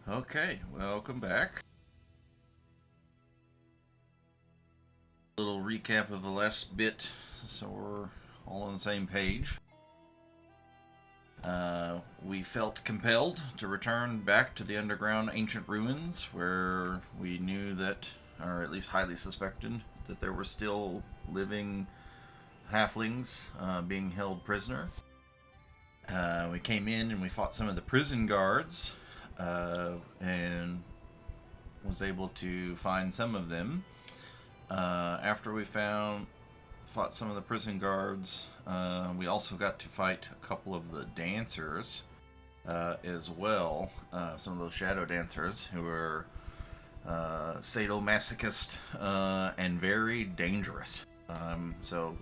Okay, welcome back. Little recap of the last bit so we're all on the same page. We felt compelled to return back to the underground ancient ruins where we knew that, or at least highly suspected, that there were still living halflings being held prisoner. We came in and we fought some of the prison guards and was able to find some of them. After we fought some of the prison guards, we also got to fight a couple of the dancers as well. Some of those shadow dancers who were sadomasochist and very dangerous. So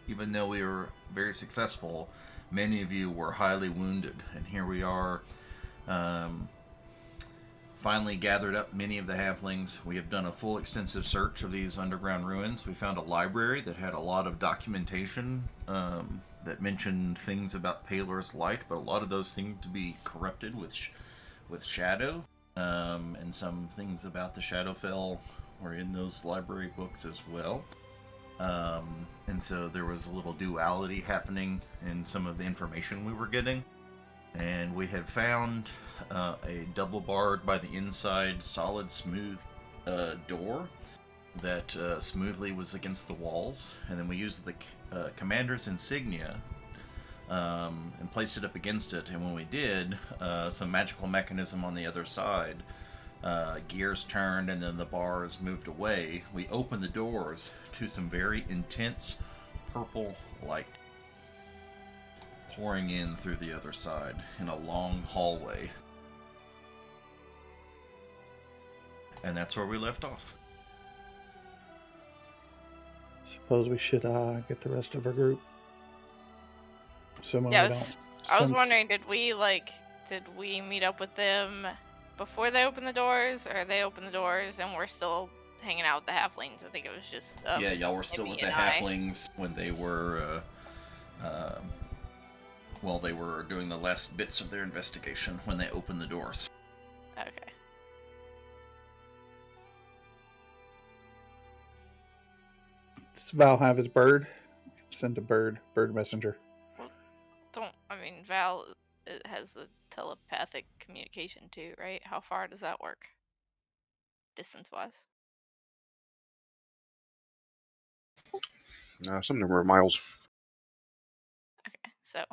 even though we were very successful, many of you were highly wounded, and here we are. Finally gathered up many of the halflings. We have done a full extensive search of these underground ruins. We found a library that had a lot of documentation that mentioned things about Palor's light, but a lot of those seemed to be corrupted with shadow. And some things about the Shadowfell were in those library books as well. And so there was a little duality happening in some of the information we were getting. And we had found a double barred by the inside, solid, smooth door that smoothly was against the walls. And then we used the commander's insignia and placed it up against it. And when we did, some magical mechanism on the other side, gears turned and then the bars moved away. We opened the doors to some very intense purple light pouring in through the other side in a long hallway. And that's where we left off. Suppose we should get the rest of our group. Someone Yeah, we don't. I was sense- wondering, did we meet up with them before they opened the doors, or they opened the doors and we're still hanging out with the halflings? I think it was just Yeah, y'all were still with the halflings when they were while they were doing the last bits of their investigation when they opened the doors. Okay. Does Val have his bird? Send a bird messenger. Val has the telepathic communication too, right? How far does that work? Distance-wise? Some number of miles. Okay, so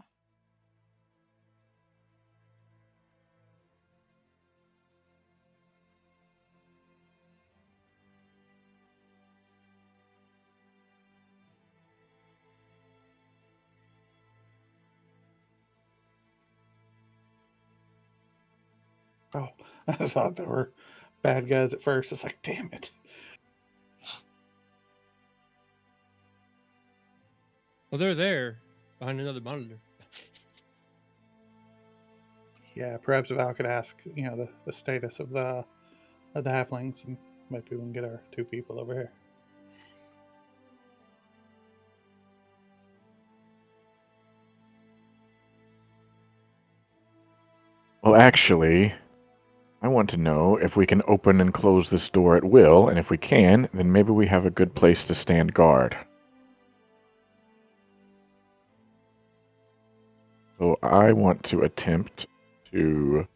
Oh, I thought they were bad guys at first. It's like, damn it. Well, they're there behind another monitor. Yeah, perhaps Val could ask, the status of the halflings, and maybe we can get our 2 people over here. Well, actually, I want to know if we can open and close this door at will, and if we can, then maybe we have a good place to stand guard. So I want to attempt to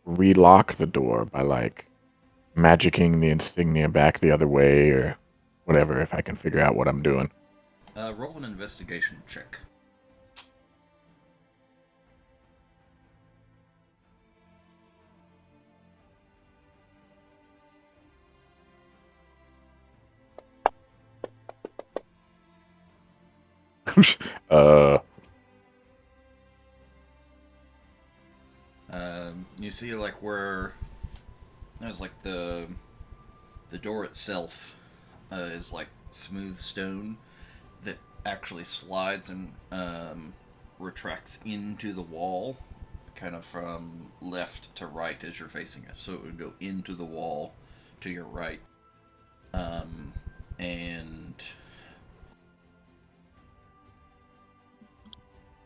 relock the door by, magicking the insignia back the other way, or whatever, if I can figure out what I'm doing. Roll an investigation check. uh, You see, where there's the door itself is smooth stone that actually slides and retracts into the wall, kind of from left to right as you're facing it. So it would go into the wall to your right, and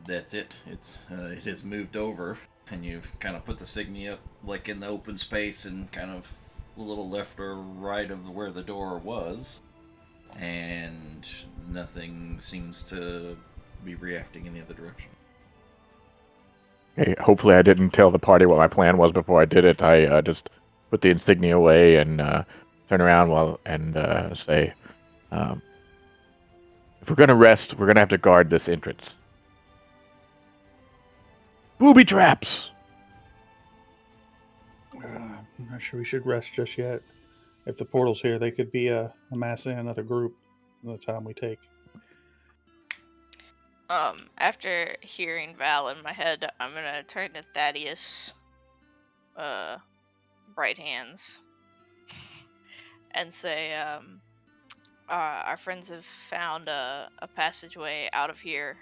that's it. It has moved over and you've kind of put the signia up like in the open space and kind of a little left or right of where the door was, and nothing seems to be reacting in the other direction. Okay, hopefully I didn't tell the party what my plan was before I did it. I just put the insignia away and turn around and say, if we're gonna rest, we're gonna have to guard this entrance. Booby traps! I'm not sure we should rest just yet. If the portal's here, they could be amassing another group in the time we take. After hearing Val in my head, I'm gonna turn to Thaddeus, bright hands, and say, our friends have found a passageway out of here.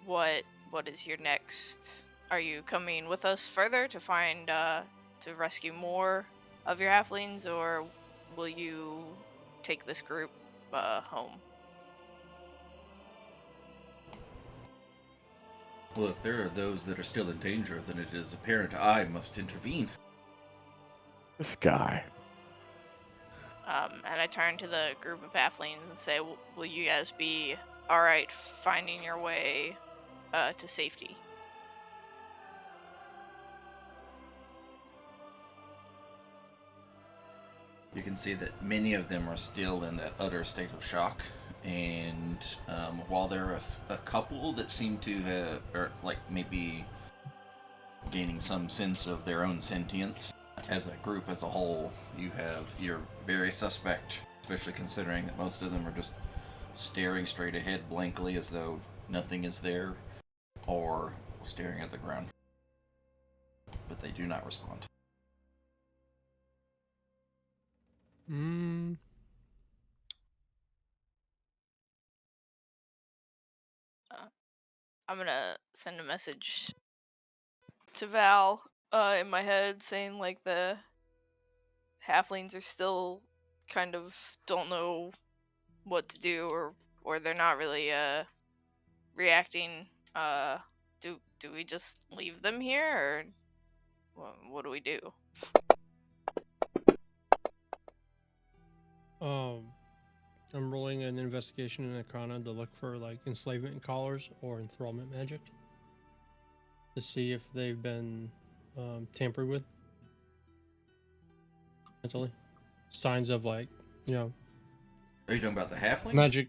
What is your next? Are you coming with us further to find to rescue more of your halflings, or will you take this group home? Well, if there are those that are still in danger, then it is apparent I must intervene. This guy. And I turn to the group of halflings and say, will you guys be alright finding your way to safety? You can see that many of them are still in that utter state of shock, and while there are a couple that seem to have, or it's like maybe gaining some sense of their own sentience, as a group as a whole, you're very suspect, especially considering that most of them are just staring straight ahead blankly as though nothing is there, or staring at the ground. But they do not respond. Mm, I'm gonna send a message to Val in my head saying like the halflings are still kind of don't know what to do, or they're not really reacting. Do we just leave them here, or what do we do? I'm rolling an investigation in Arcana to look for like enslavement collars or enthrallment magic to see if they've been tampered with mentally. Signs of like, you know, Are you talking about the halflings? magic.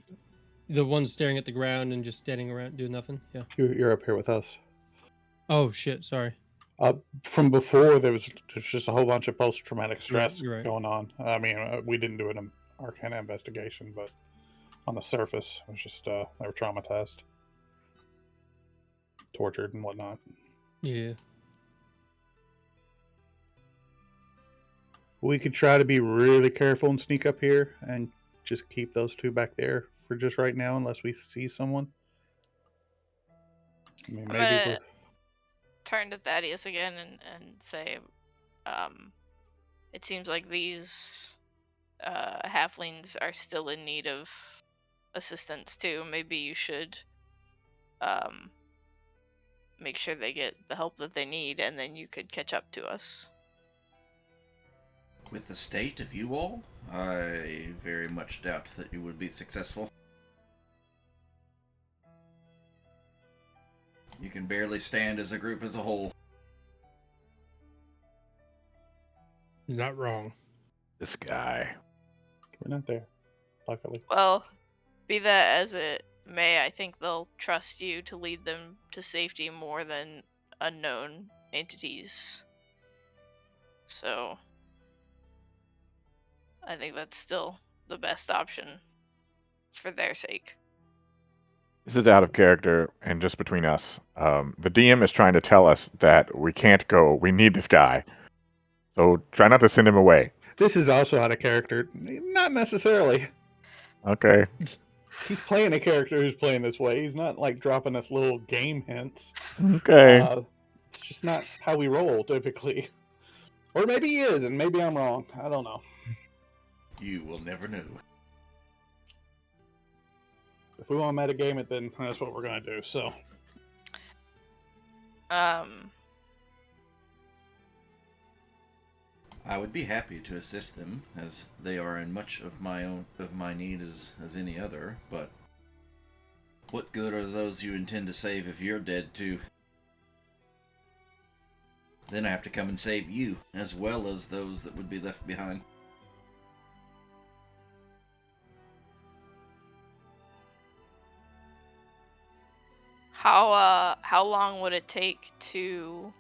The ones staring at the ground and just standing around doing nothing. Yeah. You're up here with us. Oh shit! Sorry. From before, there's just a whole bunch of post-traumatic stress You're right. going on. I mean, we didn't do an Arcana investigation, but on the surface, it was just they were traumatized, tortured, and whatnot. Yeah. We could try to be really careful and sneak up here and just keep those two back there for just right now, unless we see someone. I mean, I'm maybe gonna turn to Thaddeus again and say, it seems like these halflings are still in need of assistance too. Maybe you should um, make sure they get the help that they need, and then you could catch up to us. With the state of you all, I very much doubt that you would be successful. You can barely stand as a group as a whole. You're not wrong. This guy. we're not there, luckily. Well, be that as it may, I think they'll trust you to lead them to safety more than unknown entities. So, I think that's still the best option for their sake. This is out of character and just between us. The DM is trying to tell us that we can't go. We need this guy. So try not to send him away. This is also out of character. Not necessarily. Okay. He's playing a character who's playing this way. He's not like dropping us little game hints. Okay. It's just not how we roll typically. Or maybe he is, and maybe I'm wrong. I don't know. You will never know. If we want to metagame it, then that's what we're going to do. So, Um, I would be happy to assist them, as they are in much of my need as any other. But what good are those you intend to save if you're dead too? Then I have to come and save you, as well as those that would be left behind. how long would it take to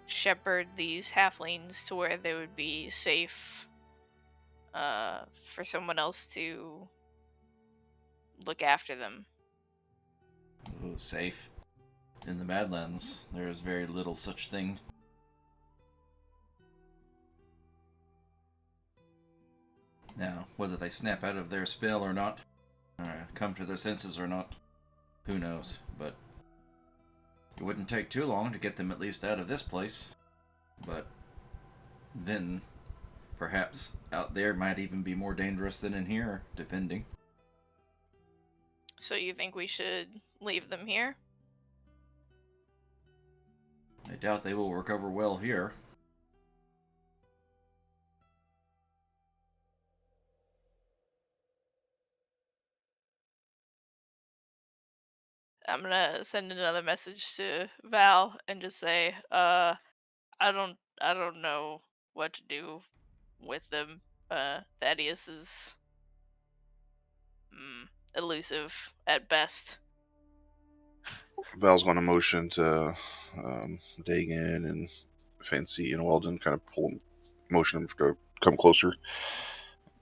shepherd these halflings to where they would be safe for someone else to look after them? Ooh, safe. In the Badlands, there is very little such thing. Now, whether they snap out of their spell or not, or come to their senses or not, who knows? But it wouldn't take too long to get them at least out of this place. But then, perhaps out there might even be more dangerous than in here, depending. So you think we should leave them here? I doubt they will recover well here. I'm gonna send another message to Val and just say, I don't know what to do with them. Thaddeus is elusive at best. Val's going to motion to Dagan and Fancy and Weldon, kind of motion them to come closer.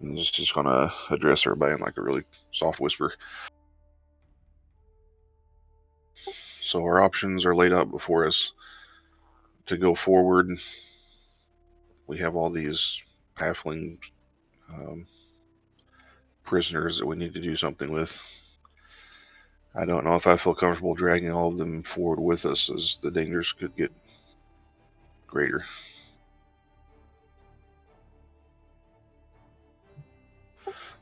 And just going to address everybody in like a really soft whisper. So our options are laid out before us. To go forward, we have all these halfling prisoners that we need to do something with. I don't know if I feel comfortable dragging all of them forward with us, as the dangers could get greater.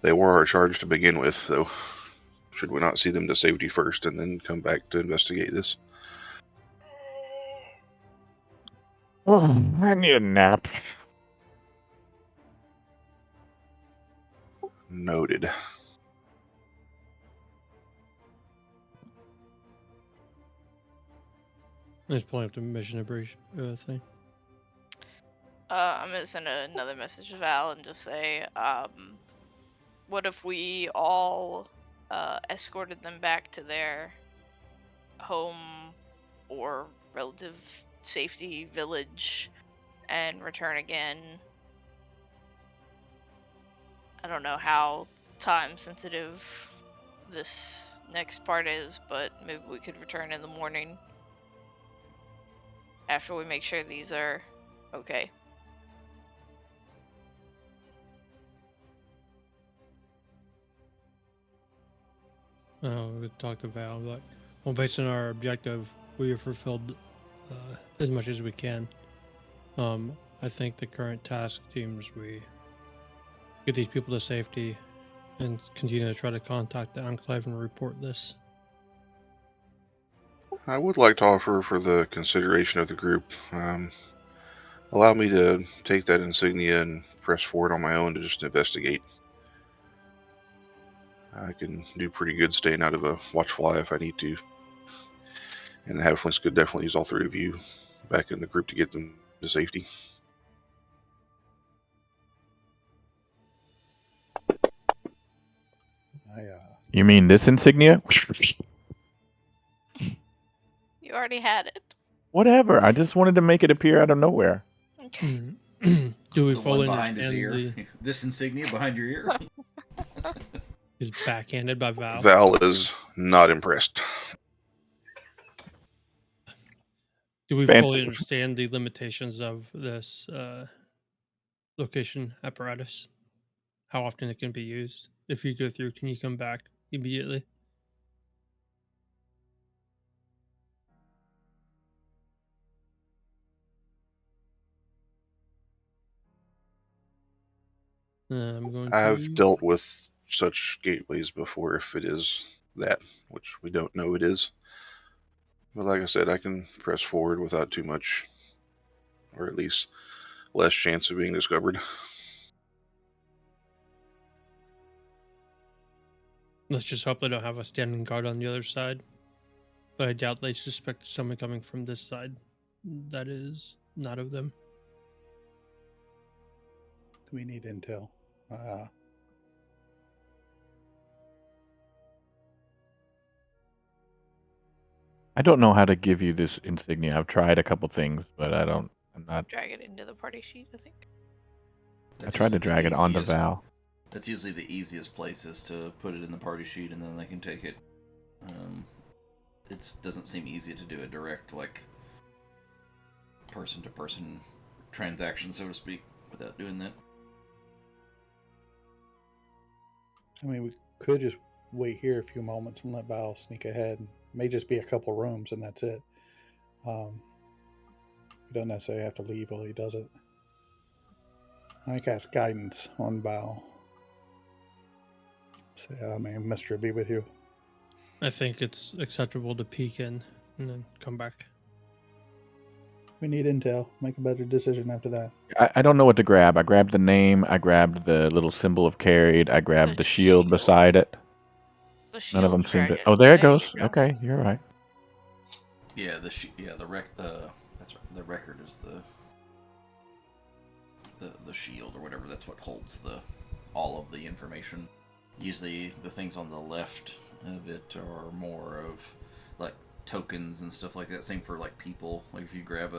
They were our charge to begin with, though. Should we not see them to safety first and then come back to investigate this? Oh, I need a nap. Noted. I'm just pulling up the mission brief thing. I'm gonna send another message to Val and just say, what if we all escorted them back to their home or relative safety village and return again? I don't know how time sensitive this next part is, but maybe we could return in the morning after we make sure these are okay. We talked to Val, but well, based on our objective, we have fulfilled as much as we can. I think the current task teams, we get these people to safety and continue to try to contact the Enclave and report this. I would like to offer, for the consideration of the group, allow me to take that insignia and press forward on my own to just investigate. I can do pretty good staying out of a watchfly if I need to. And the Halflings could definitely use all three of you back in the group to get them to safety. You mean this insignia? You already had it. Whatever. I just wanted to make it appear out of nowhere. Okay. Do we The fully one behind his understand ear. This insignia behind your ear. is backhanded by Val? Val is not impressed. Do we Fancy. fully understand the limitations of this location apparatus? How often it can be used? If you go through, can you come back immediately? I'm going I've to. dealt with such gateways before, if it is that, which we don't know it is. But like I said, I can press forward without too much, or at least less chance of being discovered. Let's just hope they don't have a standing guard on the other side. But I doubt they suspect someone coming from this side. That is not of them. Do we need intel? I don't know how to give you this insignia. I've tried a couple things, but I'm not. Drag it into the party sheet, I think. I tried to drag it onto Val. That's usually the easiest place is to put it in the party sheet and then they can take it. It doesn't seem easy to do a direct, like, person-to-person transaction, so to speak, without doing that. I mean, we could just wait here a few moments and let Val sneak ahead. It may just be a couple rooms and that's it. You don't necessarily have to leave while he does it. I cast guidance on Val. Say, may Mister be with you. I think it's acceptable to peek in and then come back. We need intel. Make a better decision after that. I don't know what to grab. I grabbed the name. I grabbed the little symbol of carried. I grabbed the shield beside it. The None of shield them seem to. dragon. Oh, there it you goes. go. Okay, you're right. Yeah, that's right. The record is the shield or whatever. That's what holds all of the information. Usually, the things on the left of it are more of like tokens and stuff like that. Same for like people. Like if you grab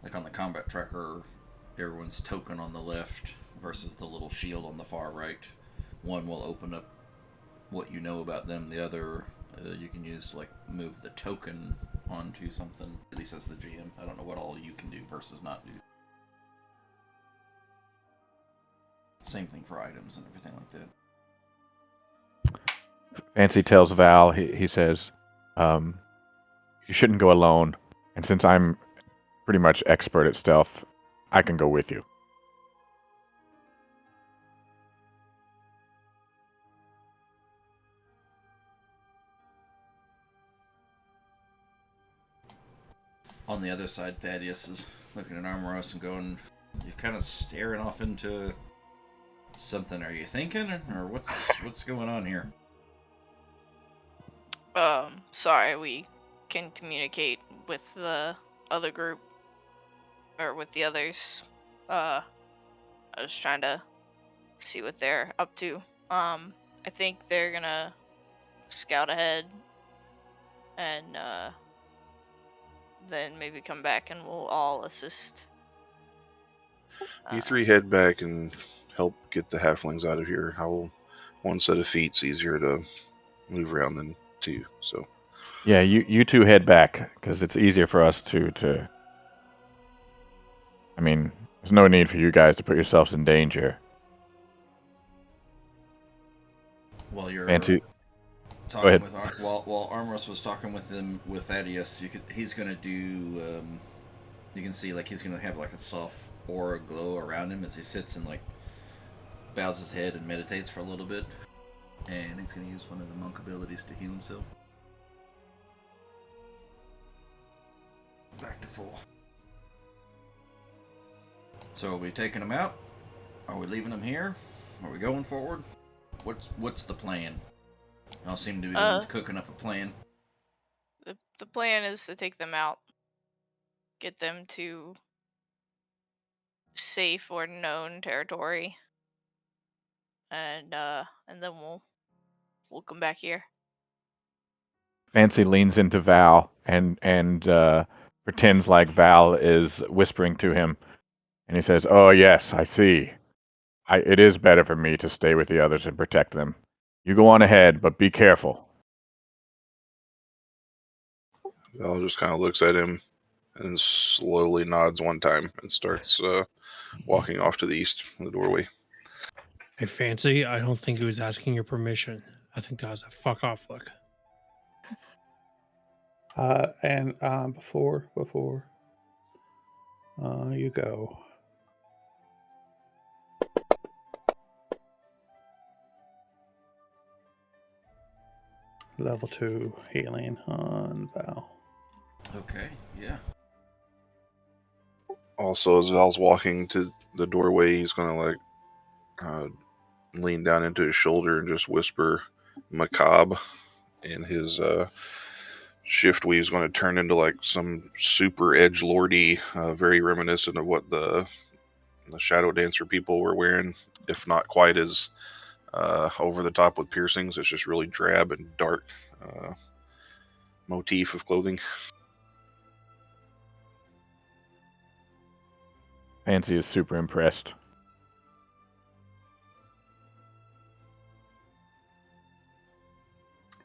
like on the combat tracker, everyone's token on the left versus the little shield on the far right. One will open up what you know about them. The other you can use to like move the token onto something. At least as the GM, I don't know what all you can do versus not do. Same thing for items and everything like that. Fancy tells Val. He says, "You shouldn't go alone. And since I'm pretty much expert at stealth, I can go with you." On the other side, Thaddeus is looking at Armoros and going, "You're kind of staring off into something. Are you thinking, or what's going on here?" Sorry, we can communicate with the other group. Or with the others. I was trying to see what they're up to. I think they're gonna scout ahead and then maybe come back and we'll all assist. You three head back and help get the halflings out of here. One set of feet's easier to move around than two, so. Yeah, you two head back because it's easier for us to. I mean, there's no need for you guys to put yourselves in danger. While you're Fancy. talking with while Armoros was talking with Thaddeus, he's gonna do. You can see like he's gonna have like a soft aura glow around him as he sits and like bows his head and meditates for a little bit, and he's gonna use one of the monk abilities to heal himself. Back to full. So are we taking him out? Are we leaving him here? Are we going forward? What's the plan? Y'all seem to be the ones cooking up a plan. The plan is to take them out, get them to safe or known territory, and then we'll come back here. Fancy leans into Val and pretends like Val is whispering to him, and he says, "Oh yes, I see. It is better for me to stay with the others and protect them. You go on ahead, but be careful." Val just kind of looks at him and slowly nods one time and starts walking off to the east from the doorway. Hey, Fancy, I don't think he was asking your permission. I think that was a fuck off look. And before you go, level 2 healing on Val. Okay, yeah. Also, as Val's walking to the doorway, he's gonna lean down into his shoulder and just whisper macabre, and his shift weave's going to turn into like some super edge lordy, very reminiscent of what the Shadow Dancer people were wearing, if not quite as over the top with piercings. It's just really drab and dark motif of clothing. Fancy is super impressed.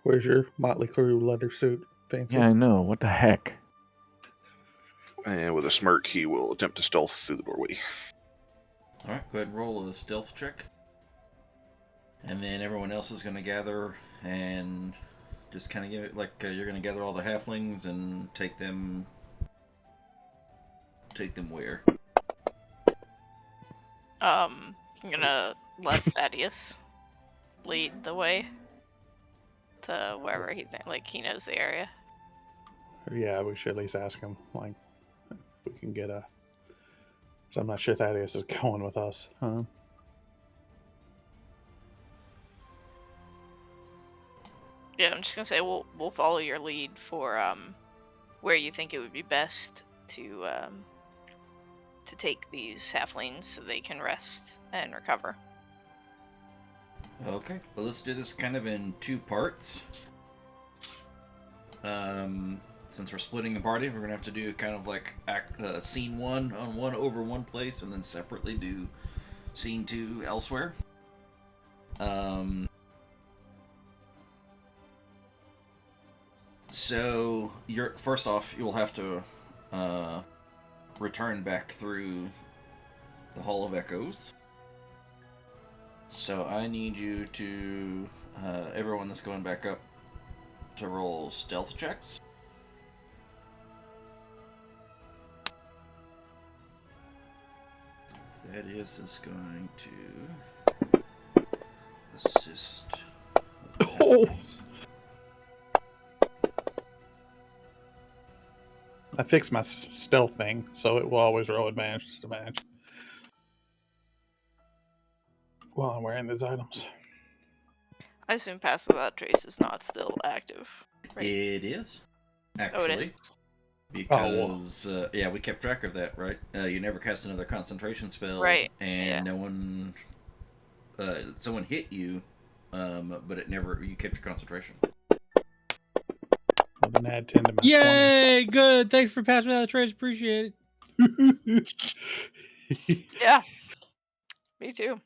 Where's your Motley Crue leather suit, Fancy? Yeah, I know. What the heck? And with a smirk, he will attempt to stealth through the doorway. Alright, go ahead and roll a stealth check. And then everyone else is going to gather and just kind of give it, like, you're going to gather all the halflings and take them where? I'm gonna let Thaddeus lead the way to wherever he knows the area. Yeah, we should at least ask him, like, if we can get a... So I'm not sure Thaddeus is going with us. Yeah, I'm just gonna say we'll follow your lead for where you think it would be best to take these halflings so they can rest and recover. Okay, well, let's do this kind of in 2 parts. Since we're splitting the party, we're gonna have to do kind of like scene 1 on one place, and then separately do scene 2 elsewhere. So first off, you'll have to return back through the Hall of Echoes. So I need you to, everyone that's going back up, to roll stealth checks. Thaddeus is going to assist with the halflings. I fixed my stealth thing, so it will always roll advantage to match while I'm wearing these items. I assume Pass Without Trace is not still active, right? It is, Oh, it actually. is. Because, yeah, we kept track of that, right? You never cast another concentration spell, Right, and yeah. no one, someone hit you, but you kept your concentration. Well, then add 10 to my Yay! Good. Thanks for passing me that trace. Appreciate it. 20. Yeah. Me too.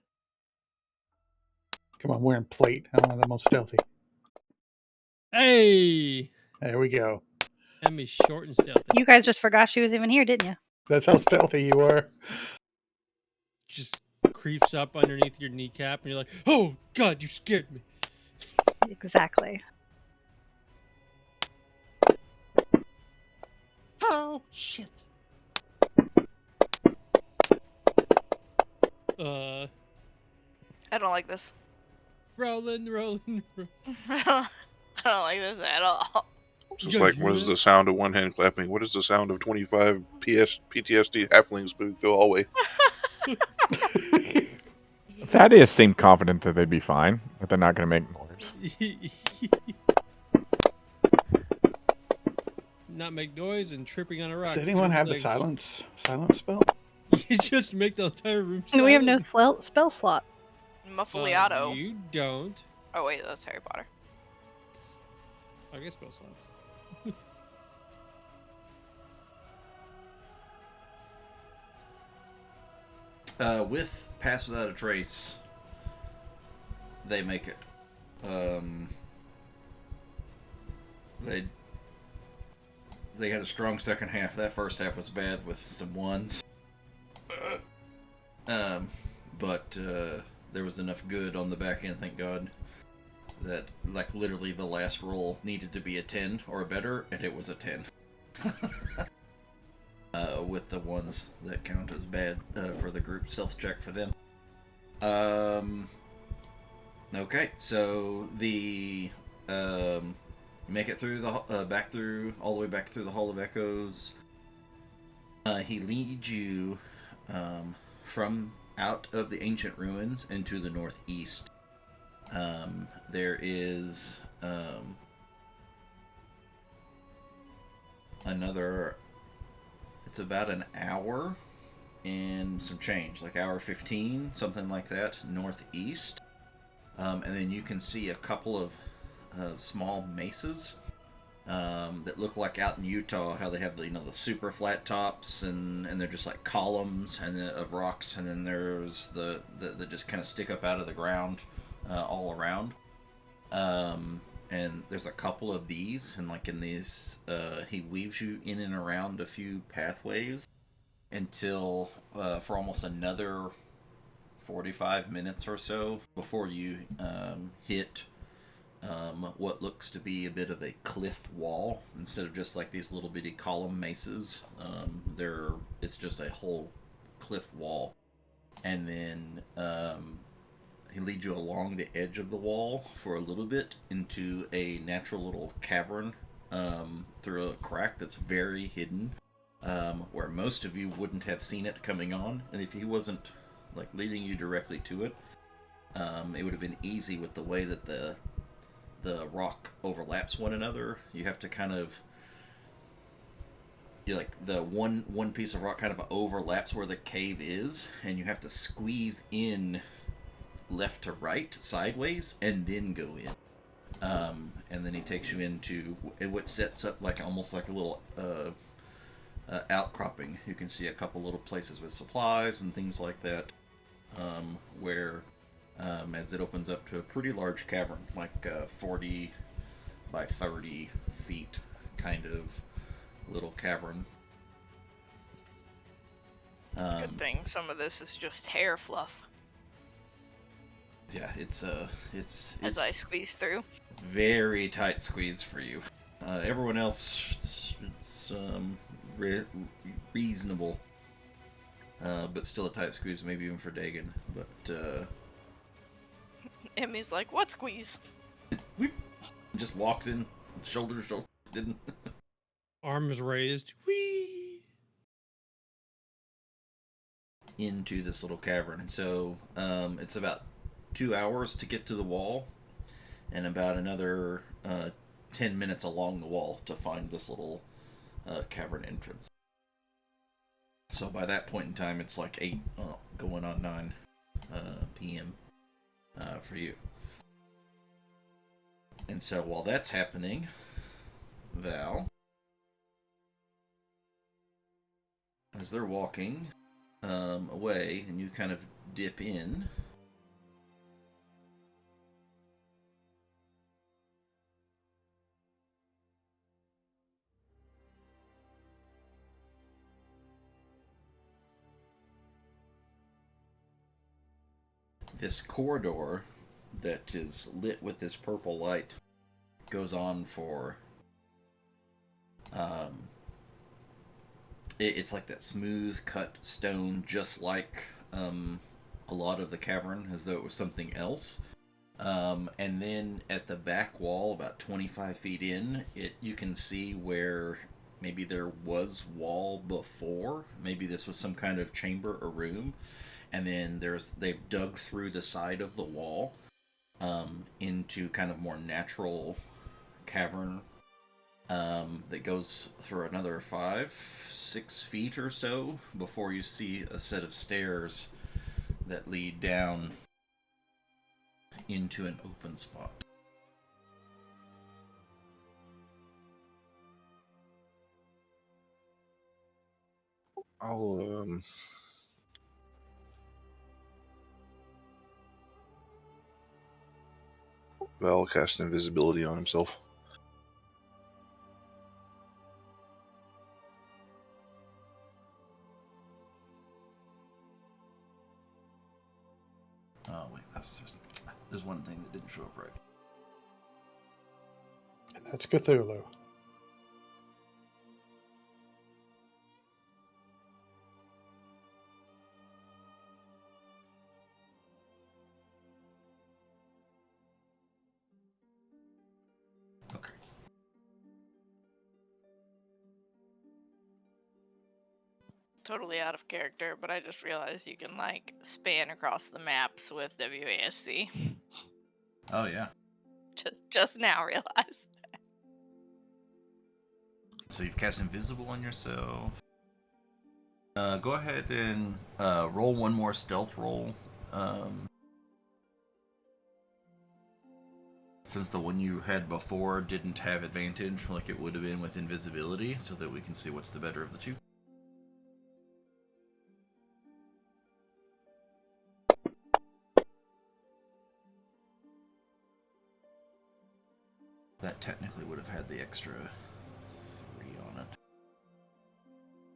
Come on, I'm wearing plate. I want them on stealthy. Hey, There we go. that means short and stealthy. You guys just forgot she was even here, didn't you? That's how stealthy you were. Just creeps up underneath your kneecap, and you're like, "Oh God, you scared me." Exactly. Oh shit. I don't like this. Rolling. I don't like this at all. So it's like, what is the sound of one hand clapping? What is the sound of 25 PTSD halflings moving through the hallway? Thaddeus seemed confident that they'd be fine, that they're not going to make noise. Not make noise and tripping on a rock. Does anyone have the silence spell? You just make the entire room silent. We have no spell slot. Muffliato. You don't. Oh wait, that's Harry Potter. I guess spell slots. With Pass Without a Trace, they make it. They had a strong second half. That first half was bad with some ones. But there was enough good on the back end, thank God, that like literally the last roll needed to be a 10 or better, and it was a 10. With the ones that count as bad for the group stealth check for them. Okay, so the you make it through the all the way back through the Hall of Echoes. He leads you from out of the ancient ruins into the northeast. There is another. It's about an hour and some change, like hour 15, something like that, northeast. And then you can see a couple of small mesas that look like out in Utah, how they have the the super flat tops and they're just like columns and of rocks, and then there's the just kind of stick up out of the ground all around. And there's a couple of these, and like in these, he weaves you in and around a few pathways until for almost another 45 minutes or so before you hit what looks to be a bit of a cliff wall instead of just like these little bitty column mesas. It's just a whole cliff wall, and then he leads you along the edge of the wall for a little bit into a natural little cavern through a crack that's very hidden, where most of you wouldn't have seen it coming on, and if he wasn't like leading you directly to it, it would have been easy with the way that the rock overlaps one another. You have to kind of like the one piece of rock kind of overlaps where the cave is, and you have to squeeze in left to right sideways and then go in. And then he takes you into what sets up like almost like a little outcropping. You can see a couple little places with supplies and things like that, where as it opens up to a pretty large cavern, like 40 by 30 feet kind of little cavern. Good thing some of this is just hair fluff Yeah, it's as I squeeze through. very tight squeeze for you. Everyone else, it's reasonable, but still a tight squeeze, maybe even for Dagon. But Emmy's like, what squeeze? whoop, just walks in, shoulder to shoulder. Didn't Arms raised. Whee! into this little cavern, and so it's about 2 hours to get to the wall, and about another 10 minutes along the wall to find this little cavern entrance. So by that point in time, it's like 8, going on 9 p.m. For you. And so while that's happening, Val, as they're walking away, and you kind of dip in, this corridor that is lit with this purple light goes on for it's like that smooth cut stone, just like a lot of the cavern, as though it was something else. And then at the back wall, about 25 feet in, you can see where maybe there was wall before. Maybe this was some kind of chamber or room. And then they've dug through the side of the wall into kind of more natural cavern that goes through another 5-6 feet or so before you see a set of stairs that lead down into an open spot. I'll Val cast invisibility on himself. Oh wait, there's one thing that didn't show up right. And that's Cthulhu. totally out of character, but I just realized you can like span across the maps with WASD. Oh yeah. Just now realized. So you've cast Invisible on yourself. Go ahead and roll one more stealth roll. Since the one you had before didn't have advantage, like it would have been with invisibility, so that we can see what's the better of the two. That technically would have had the extra 3 on it.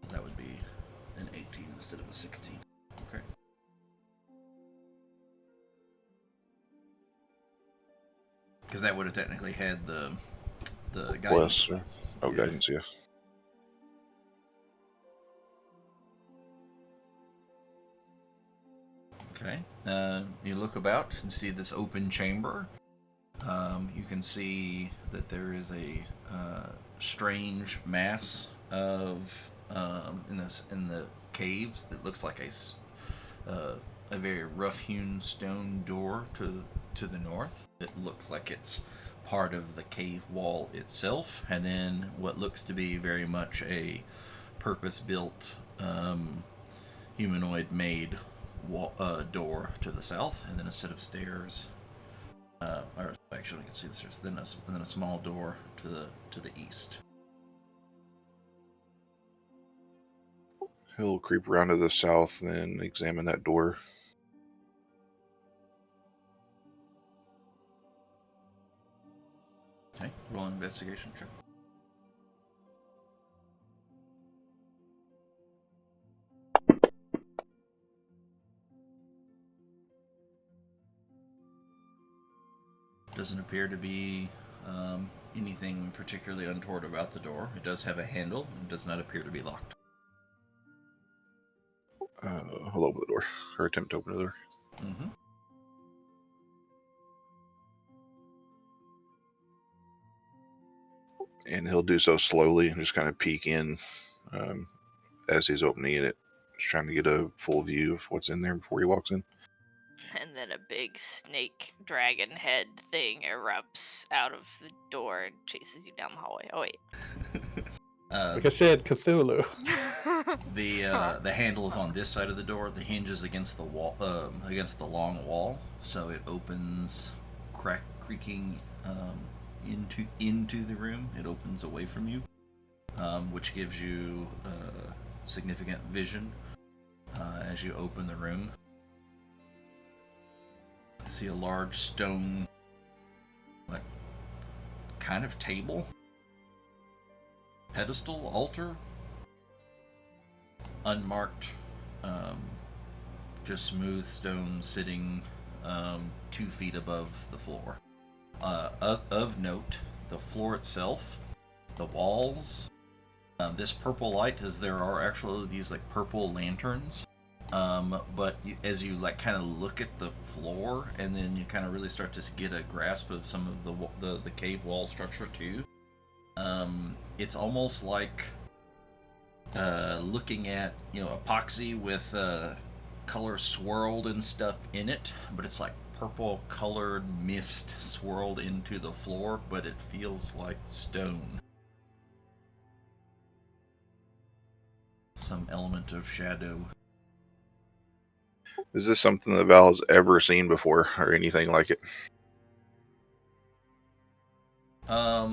That would be an 18 instead of a 16. Okay. Because that would have technically had the guidance. Plus, guidance, yeah. Okay. You look about and see this open chamber. You can see that there is a strange mass of in the caves that looks like a very rough-hewn stone door to the north. It looks like it's part of the cave wall itself, and then what looks to be very much a purpose-built humanoid-made door to the south, and then a set of stairs. Or actually, you can see the stairs. Then a small door to the east. He'll creep around to the south and examine that door. Okay, roll an investigation check. Doesn't appear to be anything particularly untoward about the door. It does have a handle and does not appear to be locked. He'll open the door, or attempt to open the door. Mm-hmm. And he'll do so slowly and just kind of peek in as he's opening it, just trying to get a full view of what's in there before he walks in. And then a big snake dragon head thing erupts out of the door and chases you down the hallway. Oh wait. Like I said, Cthulhu. The handle is on this side of the door. The hinge is against the wall, against the long wall, so it opens, creaking into the room. It opens away from you, which gives you significant vision as you open the room. I see a large stone, like, kind of table, pedestal, altar, unmarked, just smooth stone sitting 2 feet above the floor. Of note, the floor itself, the walls, this purple light, as there are actually these like purple lanterns. But as you like kind of look at the floor, and then you kind of really start to get a grasp of some of the cave wall structure too. It's almost like looking at epoxy with color swirled and stuff in it, but it's like purple colored mist swirled into the floor, but it feels like stone. Some element of shadow. Is this something that Val has ever seen before, or anything like it? I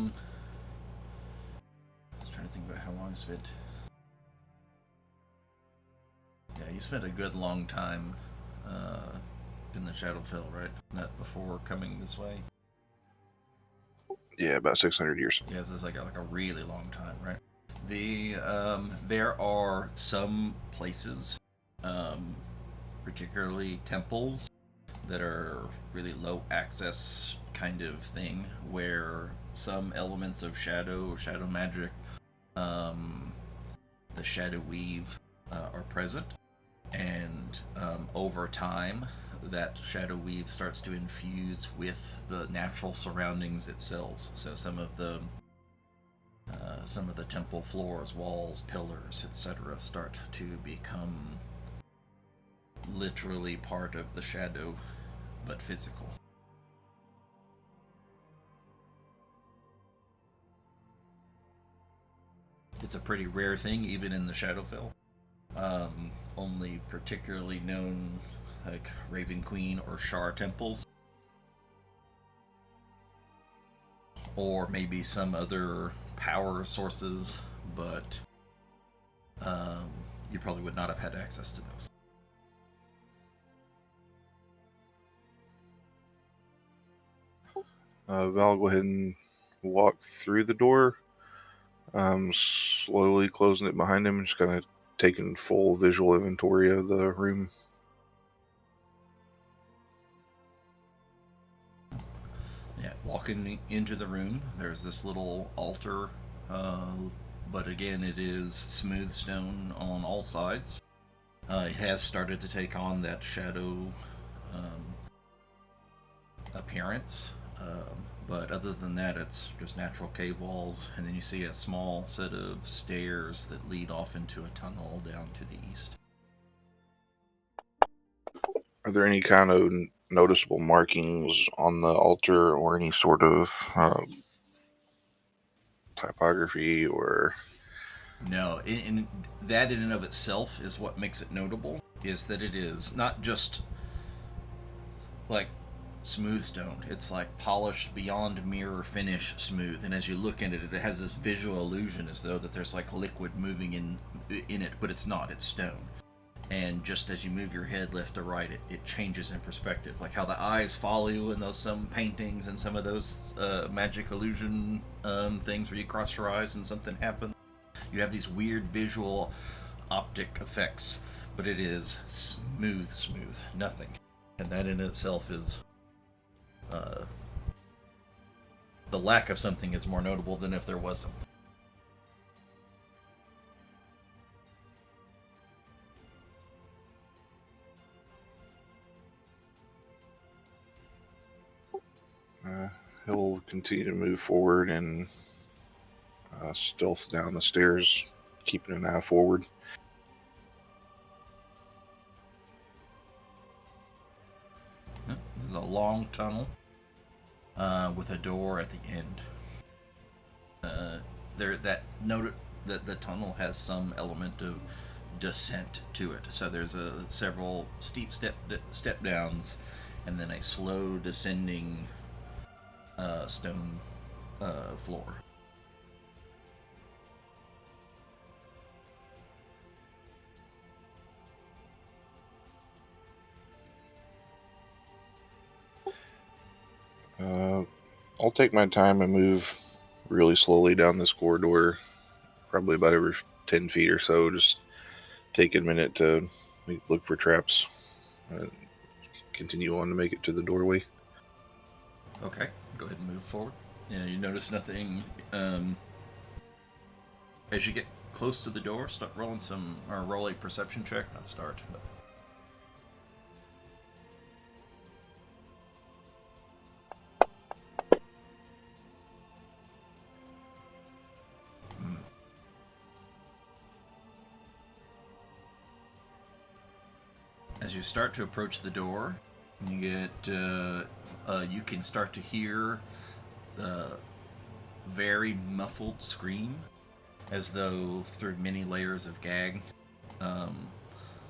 was trying to think about how long I spent. Yeah, you spent a good long time in the Shadowfell, right? Not before coming this way. Yeah, about 600 years. Yeah, so it's like a really long time, right? There are some places, particularly temples, that are really low access kind of thing, where some elements of shadow magic, the shadow weave, are present, and over time that shadow weave starts to infuse with the natural surroundings itself. So some of the Some of the temple floors, walls, pillars, etc., start to become literally part of the shadow, but physical. It's a pretty rare thing, even in the Shadowfell. Only particularly known, like Raven Queen or Shar temples, or maybe some other power sources, but you probably would not have had access to those. Val, go ahead and walk through the door, slowly closing it behind him and just kind of taking full visual inventory of the room. Yeah, walking into the room, there's this little altar, but again, it is smooth stone on all sides. It has started to take on that shadow appearance, but other than that, it's just natural cave walls, and then you see a small set of stairs that lead off into a tunnel down to the east. Are there any kind of noticeable markings on the altar or any sort of typography or... No, and that in and of itself is what makes it notable, is that it is not just like smooth stone. It's like polished beyond mirror finish smooth, and as you look at it, it has this visual illusion as though that there's like liquid moving in it, but it's not. It's stone. And just as you move your head left to right, it changes in perspective, like how the eyes follow you in those some paintings and some of those magic illusion things where you cross your eyes and something happens. You have these weird visual optic effects, but it is smooth, nothing. And that in itself is the lack of something is more notable than if there was something. He'll continue to move forward and stealth down the stairs, keeping an eye forward. This is a long tunnel with a door at the end. That the tunnel has some element of descent to it. So there's several steep step downs, and then a slow descending stone floor. I'll take my time and move really slowly down this corridor, probably about every 10 feet or so, just take a minute to look for traps and continue on to make it to the doorway. Okay, go ahead and move forward. Yeah, you notice nothing. As you get close to the door, start rolling roll a perception check. Not start, but as you start to approach the door, you can start to hear the very muffled scream, as though through many layers of gag,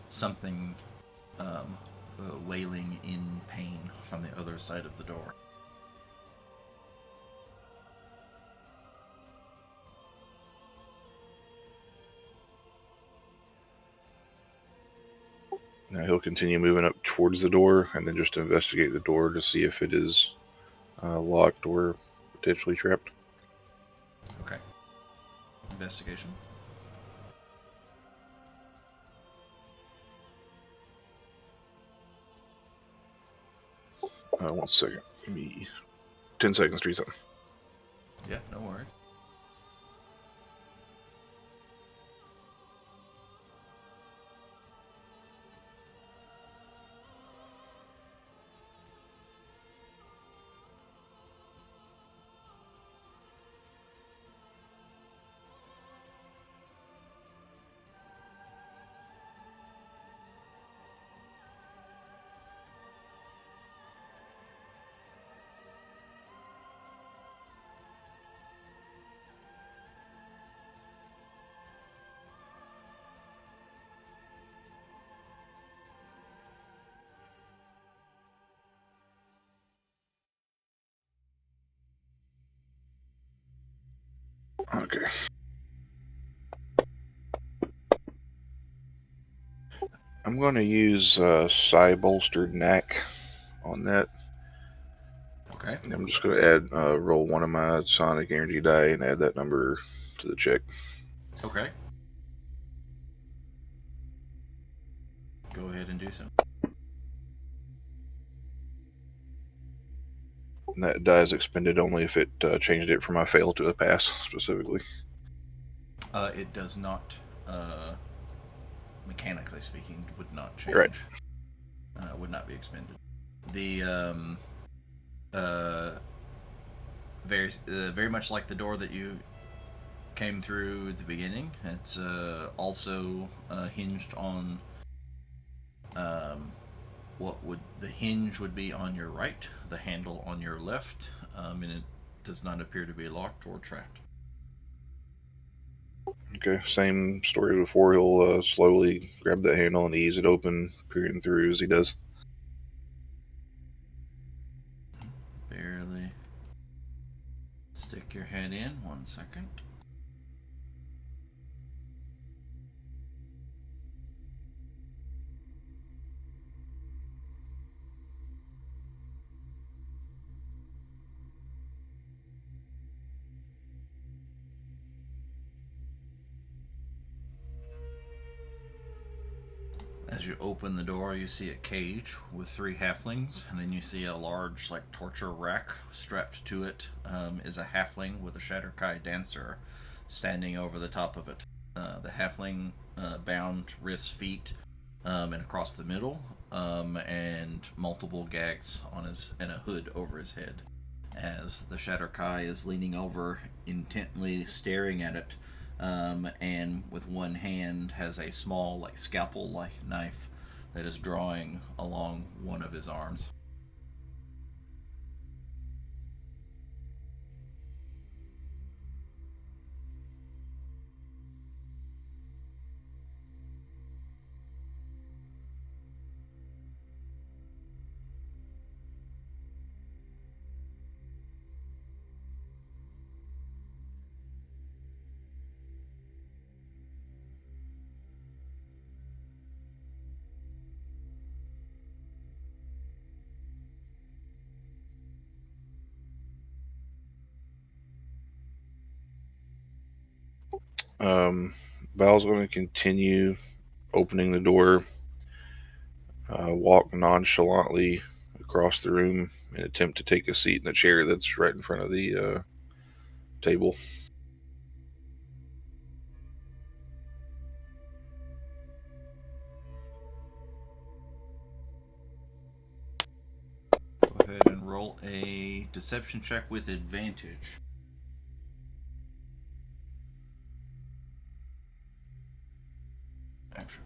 something wailing in pain from the other side of the door. Now he'll continue moving up towards the door and then just investigate the door to see if it is locked or potentially trapped. Okay. Investigation. One second. Give me 10 seconds to read something. Yeah, no worries. Okay. I'm going to use Psi Bolstered Knack on that. Okay. I'm just going to add roll one of my Sonic Energy die and add that number to the check. Okay. Go ahead and do so. And that die is expended only if it changed it from a fail to a pass, specifically. It does not, mechanically speaking, would not change. Right. Would not be expended. The very much like the door that you came through at the beginning. It's also hinged on what would the hinge would be on your right, the handle on your left, and it does not appear to be locked or trapped. Okay, same story before. He'll slowly grab that handle and ease it open, peering through as he does. Barely stick your head in. 1 second. As you open the door, you see a cage with 3 halflings, and then you see a large, torture rack strapped to it. Is a halfling with a Shatterkai dancer standing over the top of it. The halfling bound wrists, feet, and across the middle, and multiple gags on his and a hood over his head. As the Shatterkai is leaning over, intently staring at it, and with one hand has a small, scalpel-like knife that is drawing along one of his arms. Val's going to continue opening the door, walk nonchalantly across the room, and attempt to take a seat in the chair that's right in front of the table. Go ahead and roll a deception check with advantage. Actually,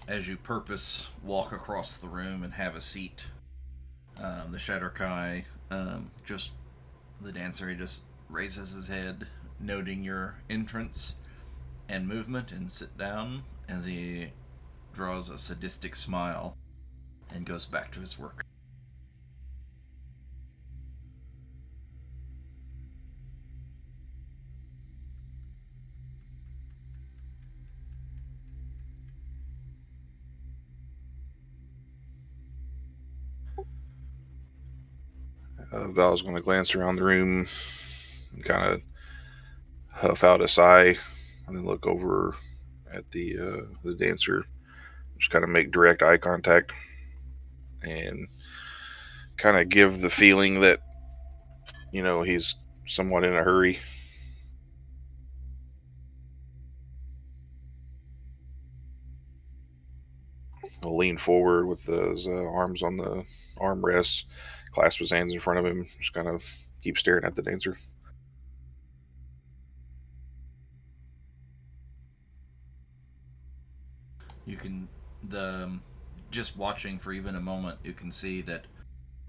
as you purpose walk across the room and have a seat, the Shatterkai, just the dancer, he just raises his head, noting your entrance and movement, and sit down as he draws a sadistic smile and goes back to his work. Val's going to glance around the room and kind of huff out a sigh, and then look over at the dancer. Just kind of make direct eye contact and kind of give the feeling that he's somewhat in a hurry. He'll lean forward with his arms on the armrests, clasp his hands in front of him, just kind of keep staring at the dancer. You can just watching for even a moment, you can see that,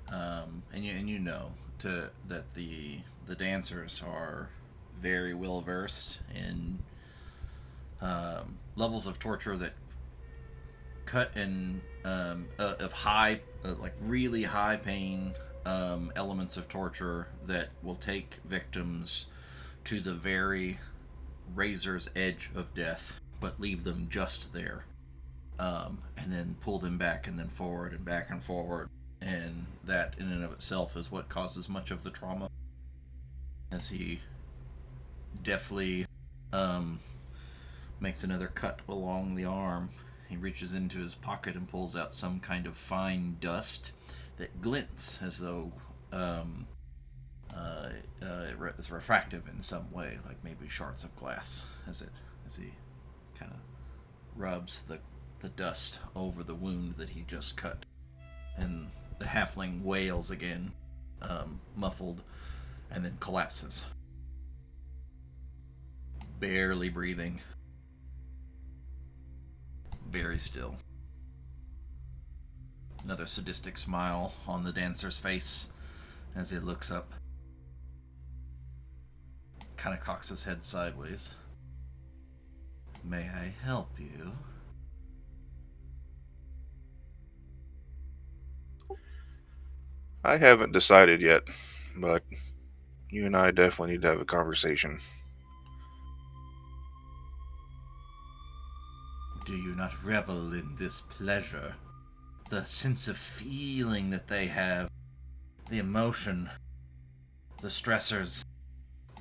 and you know that the dancers are very well versed in levels of torture that cut and of high, like really high pain, elements of torture that will take victims to the very razor's edge of death, but leave them just there, and then pull them back and then forward and back and forward. And that, in and of itself, is what causes much of the trauma. As he deftly makes another cut along the arm, he reaches into his pocket and pulls out some kind of fine dust that glints as though it's refractive in some way, like maybe shards of glass, as he kind of rubs the dust over the wound that he just cut. And the halfling wails again, muffled, and then collapses, barely breathing, very still. Another sadistic smile on the dancer's face as he looks up, kind of cocks his head sideways. May I help you? I haven't decided yet, but you and I definitely need to have a conversation. Do you not revel in this pleasure? The sense of feeling that they have, the emotion, the stressors,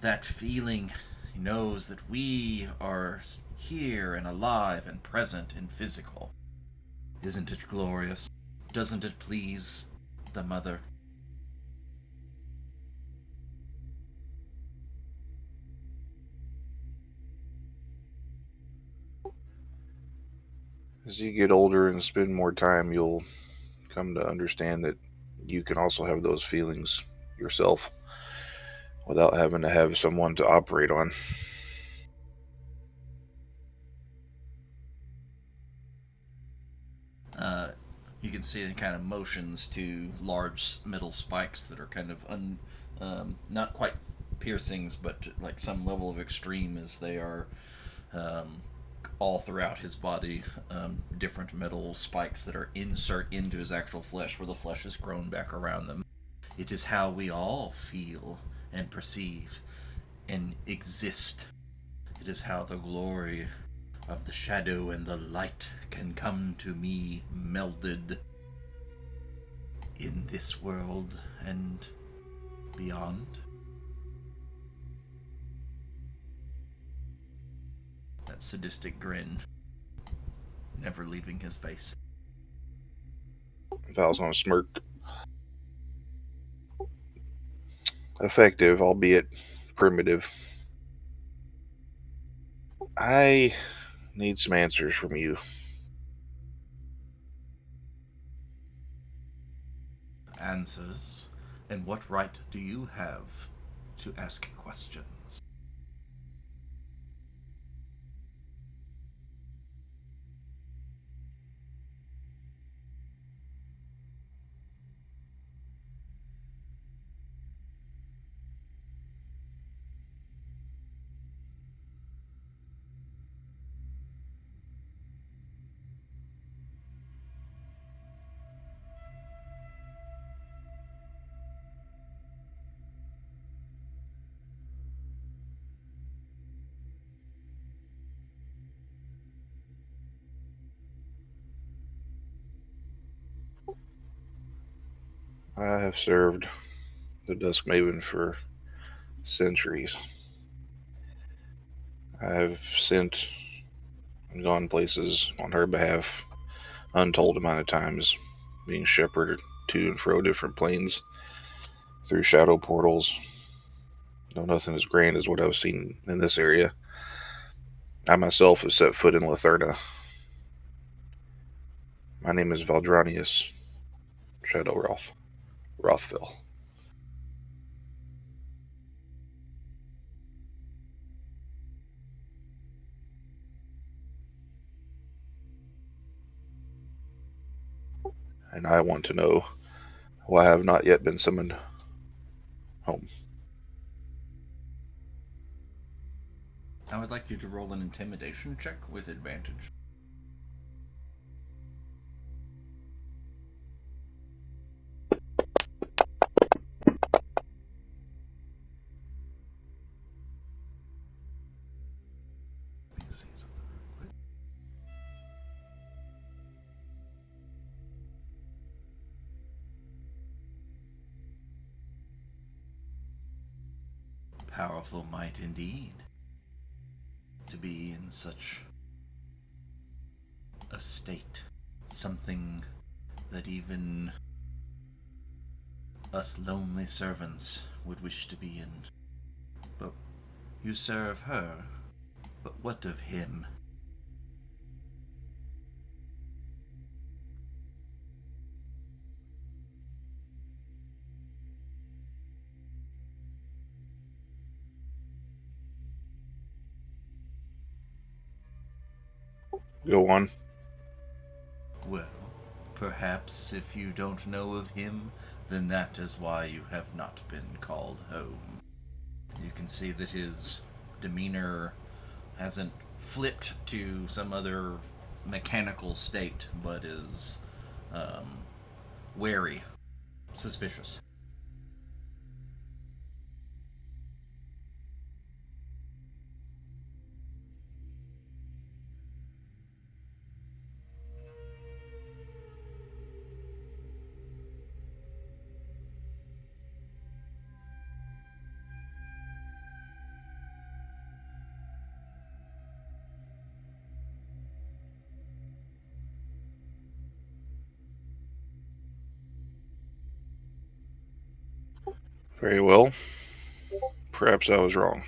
that feeling. He knows that we are here and alive and present and physical. Isn't it glorious? Doesn't it please the mother? As you get older and spend more time, you'll come to understand that you can also have those feelings yourself without having to have someone to operate on. You can see it kind of motions to large metal spikes that are kind of not quite piercings, but like some level of extreme, as they are um, all throughout his body. Different metal spikes that are insert into his actual flesh, where the flesh is grown back around them. It is how we all feel and perceive and exist. It is how the glory of the shadow and the light can come to me melded in this world and beyond. That sadistic grin never leaving his face. Val's gonna smirk. Effective, albeit primitive. I need some answers from you. Answers? And what right do you have to ask questions? I have served the Dusk Maven for centuries. I have sent and gone places on her behalf untold amount of times, being shepherded to and fro different planes through shadow portals. Though nothing as grand as what I've seen in this area. I myself have set foot in Latherna. My name is Valdranius Shadowroth Rothville. And I want to know why I have not yet been summoned home. I would like you to roll an intimidation check with advantage. powerful might indeed. To be in such a state. Something that even us lonely servants would wish to be in. But you serve her. But what of him? Go on. Well, perhaps if you don't know of him, then that is why you have not been called home. You can see that his demeanor hasn't flipped to some other mechanical state, but is wary, suspicious. Very well. Perhaps I was wrong.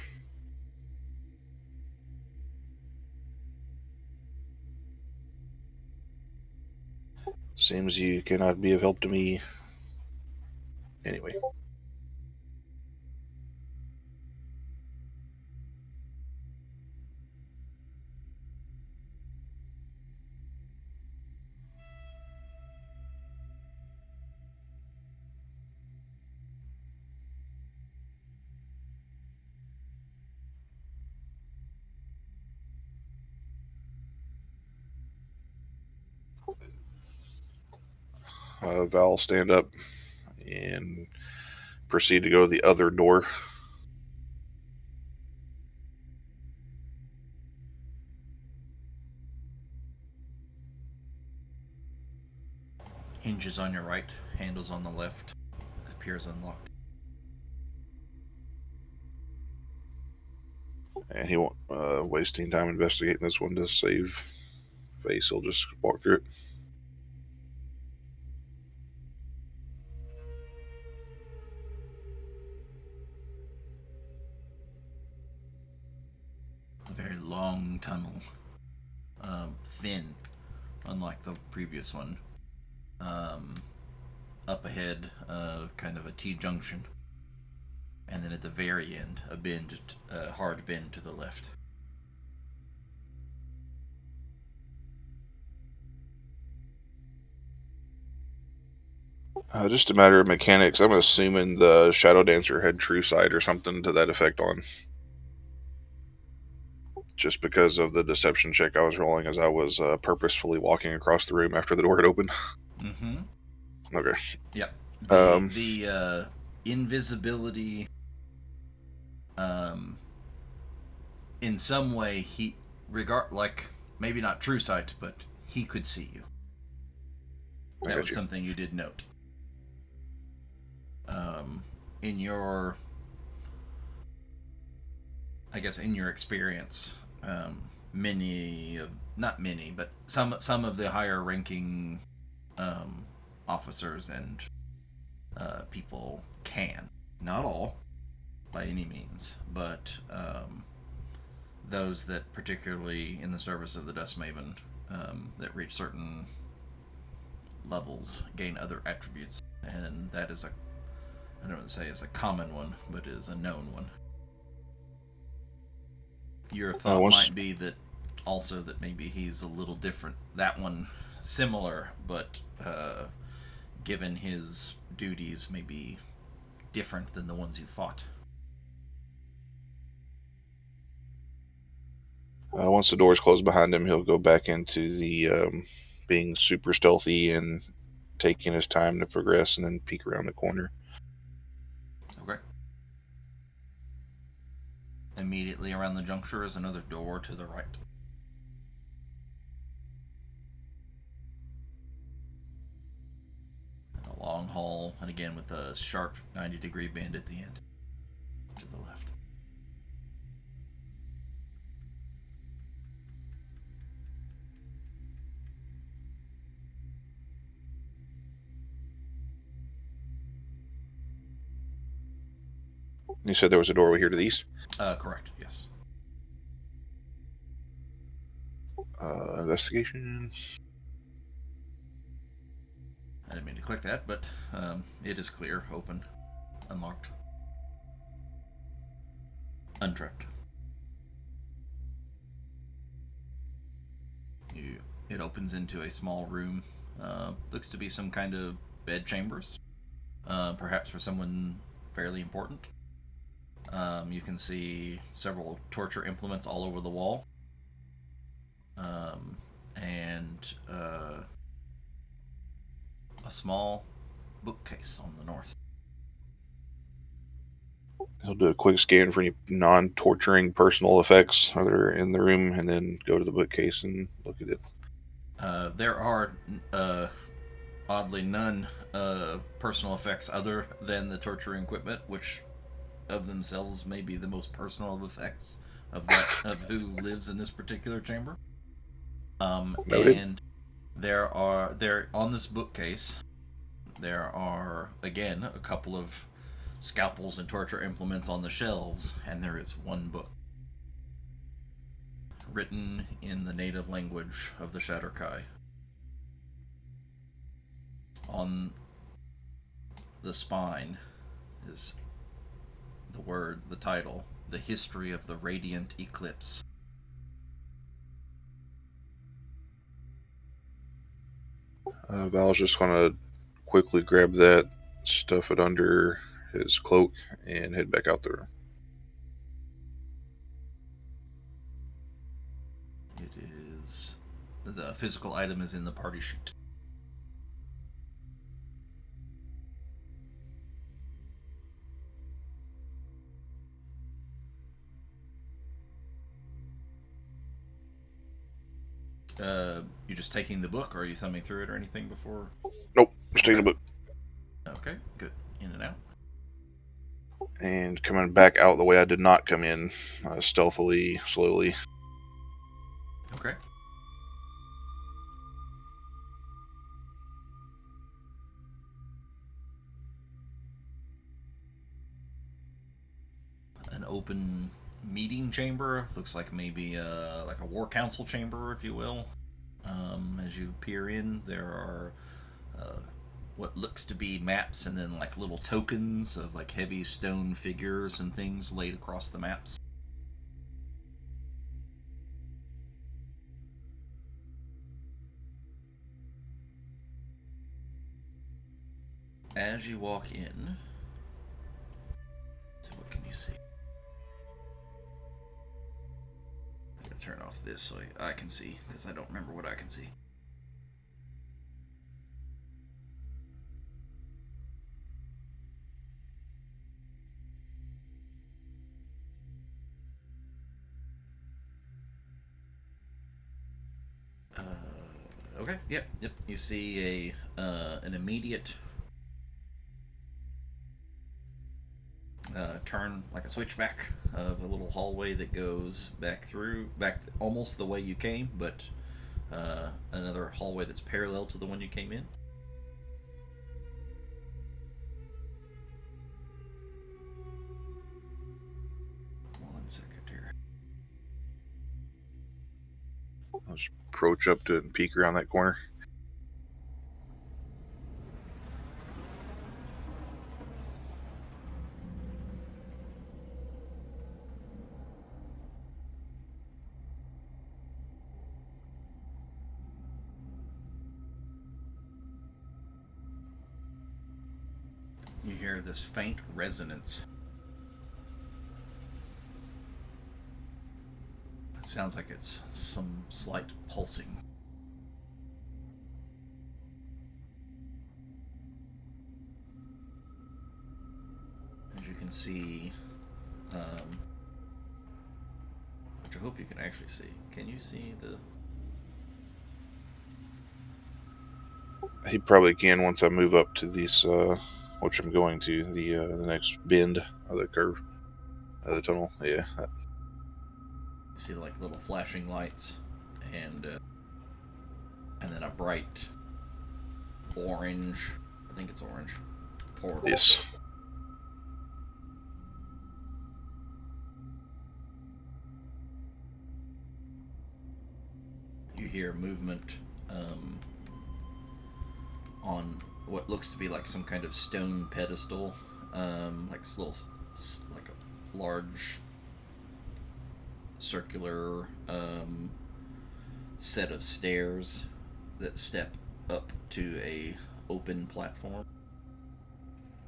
Seems you cannot be of help to me. Anyway. Val stand up and proceed to go to the other door. Hinges on your right, handles on the left. Appears unlocked. And he won't wasting time investigating this one to save face. He'll just walk through it. A very long tunnel. Thin, unlike the previous one. Up ahead, kind of a T-junction. And then at the very end, a bend, hard bend to the left. Just a matter of mechanics. I'm assuming the Shadow Dancer had True Sight or something to that effect on. Just because of the deception check I was rolling as I was purposefully walking across the room after the door had opened. Mm-hmm. Okay. Yep. Um, The invisibility, in some way, like, maybe not true sight, but he could see you. I That got was you. something you did note. In your, I guess, in your experience, not many, but some of the higher ranking officers and people can. Not all, by any means, but those that particularly in the service of the Dust Maven that reach certain levels gain other attributes, and that is I don't want to say is a common one, but is a known one. Your thought Once might be that also that maybe he's a little different. That one similar, but given his duties, maybe different than the ones you fought. once the doors close behind him, he'll go back into the being super stealthy and taking his time to progress, and then peek around the corner. Okay. Immediately around the juncture is another door to the right. And a long hall, and again with a sharp 90-degree bend at the end. To the left. You said there was a doorway here to the east? Correct, yes. Investigation. I didn't mean to click that, but it is clear, open, unlocked, untrapped. It opens into a small room. Looks to be some kind of bed chambers, perhaps for someone fairly important. You can see several torture implements all over the wall, and a small bookcase on the north. He'll do a quick scan for any non-torturing personal effects that are in the room, and then go to the bookcase and look at it. There are oddly none personal effects other than the torturing equipment, which of themselves may be the most personal of effects of who lives in this particular chamber. Noted. And there on this bookcase there are again a couple of scalpels and torture implements on the shelves, and there is one book written in the native language of the Shatterkai. On the spine is the title, The History of the Radiant Eclipse. Val's just gonna quickly grab that, stuff it under his cloak, and head back out the room. It is the physical item is in the party sheet. You just taking the book, or are you thumbing through it or anything before? Nope, just taking the book. Okay, good. In and out. And coming back out the way I did not come in, stealthily, slowly. Okay. An open meeting chamber. Looks like maybe like a war council chamber, if you will. As you peer in, there are what looks to be maps and then like little tokens of like heavy stone figures and things laid across the maps. As you walk in, so what can you see? I'm gonna turn off this so I can see, because I don't remember what I can see. Okay, yep. You see an immediate turn, like a switchback of a little hallway that goes back almost the way you came, but another hallway that's parallel to the one you came in. One second here. I'll just approach up to it and peek around that corner. You hear this faint resonance. It sounds like it's some slight pulsing. As you can see, which I hope you can actually see. Can you see the... He probably can once I move up to these, which I'm going to, the next bend of the curve of the tunnel. Yeah. You see like little flashing lights, and then a bright orange, I think it's orange, portal. Yes. hear movement on what looks to be like some kind of stone pedestal, like like a large circular set of stairs that step up to a open platform,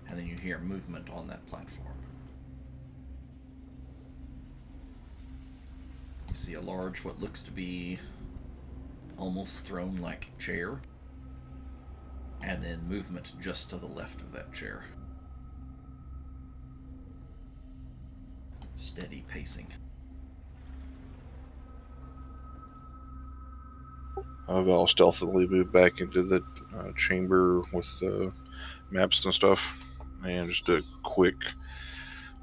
and then you hear movement on that platform. You see a large, what looks to be almost throne-like chair, and then movement just to the left of that chair. Steady pacing. Val stealthily move back into the chamber with the maps and stuff, and just a quick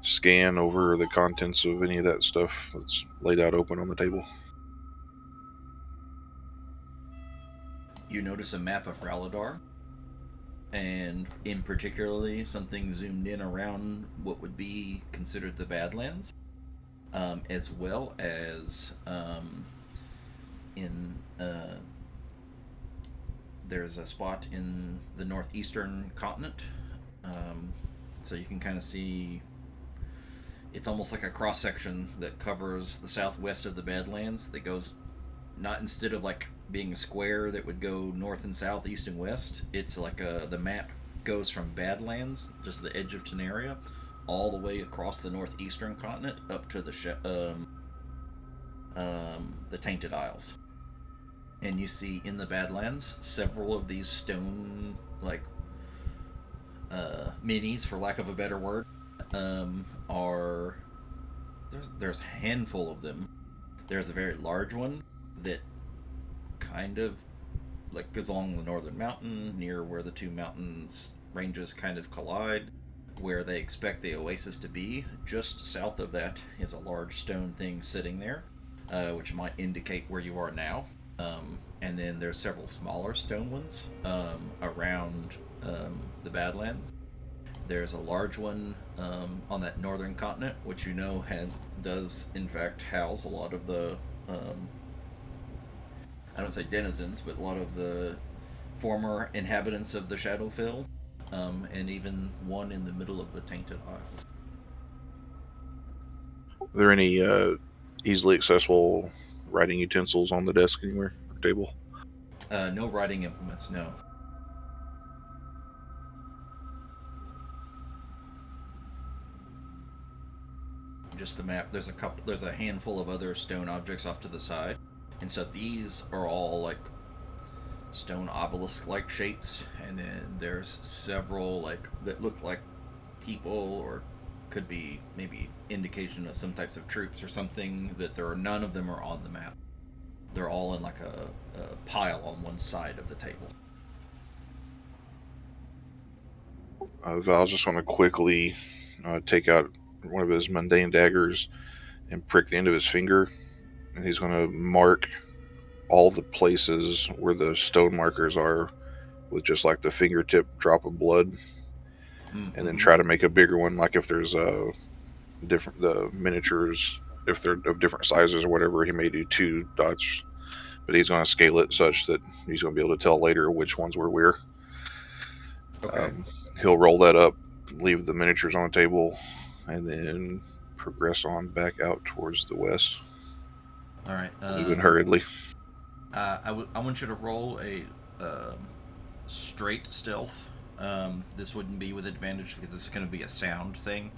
scan over the contents of any of that stuff that's laid out open on the table. You notice a map of Ralidar, and in particularly something zoomed in around what would be considered the Badlands, as well as in there's a spot in the northeastern continent, so you can kind of see it's almost like a cross section that covers the southwest of the Badlands that goes not, instead of like being a square that would go north and south, east and west, it's like the map goes from Badlands, just the edge of Tenaria, all the way across the northeastern continent up to the Tainted Isles. And you see in the Badlands several of these stone, like, minis, for lack of a better word, are... There's a handful of them. There's a very large one that kind of, like, goes along the northern mountain, near where the two mountains ranges kind of collide, where they expect the oasis to be. Just south of that is a large stone thing sitting there, which might indicate where you are now. And then there's several smaller stone ones around the Badlands. There's a large one on that northern continent, which you know does in fact house a lot of the, I don't say denizens, but a lot of the former inhabitants of the Shadowfell, and even one in the middle of the Tainted Isles. Are there any easily accessible writing utensils on the desk anywhere, or table? No writing implements, no. Just the map. There's a handful of other stone objects off to the side, and so these are all like stone obelisk-like shapes, and then there's several like that look like people, or could be maybe indication of some types of troops or something. But none of them are on the map. They're all in like a pile on one side of the table. Val's just want to quickly take out one of his mundane daggers and prick the end of his finger, and he's going to mark all the places where the stone markers are with just like the fingertip drop of blood, and then try to make a bigger one, like if there's the miniatures, if they're of different sizes or whatever, he may do 2 dots, but he's going to scale it such that he's going to be able to tell later which ones were where. Okay. He'll roll that up, leave the miniatures on the table, and then progress on back out towards the west. All right. Moving hurriedly. I want you to roll a straight stealth. This wouldn't be with advantage because this is going to be a sound thing.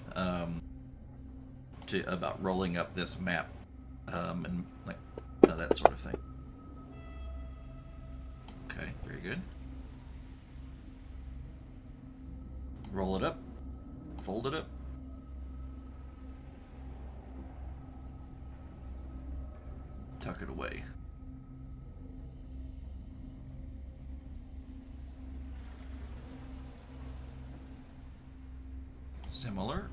About rolling up this map, and like that sort of thing. Okay, very good. Roll it up. Fold it up. Tuck it away. Similar.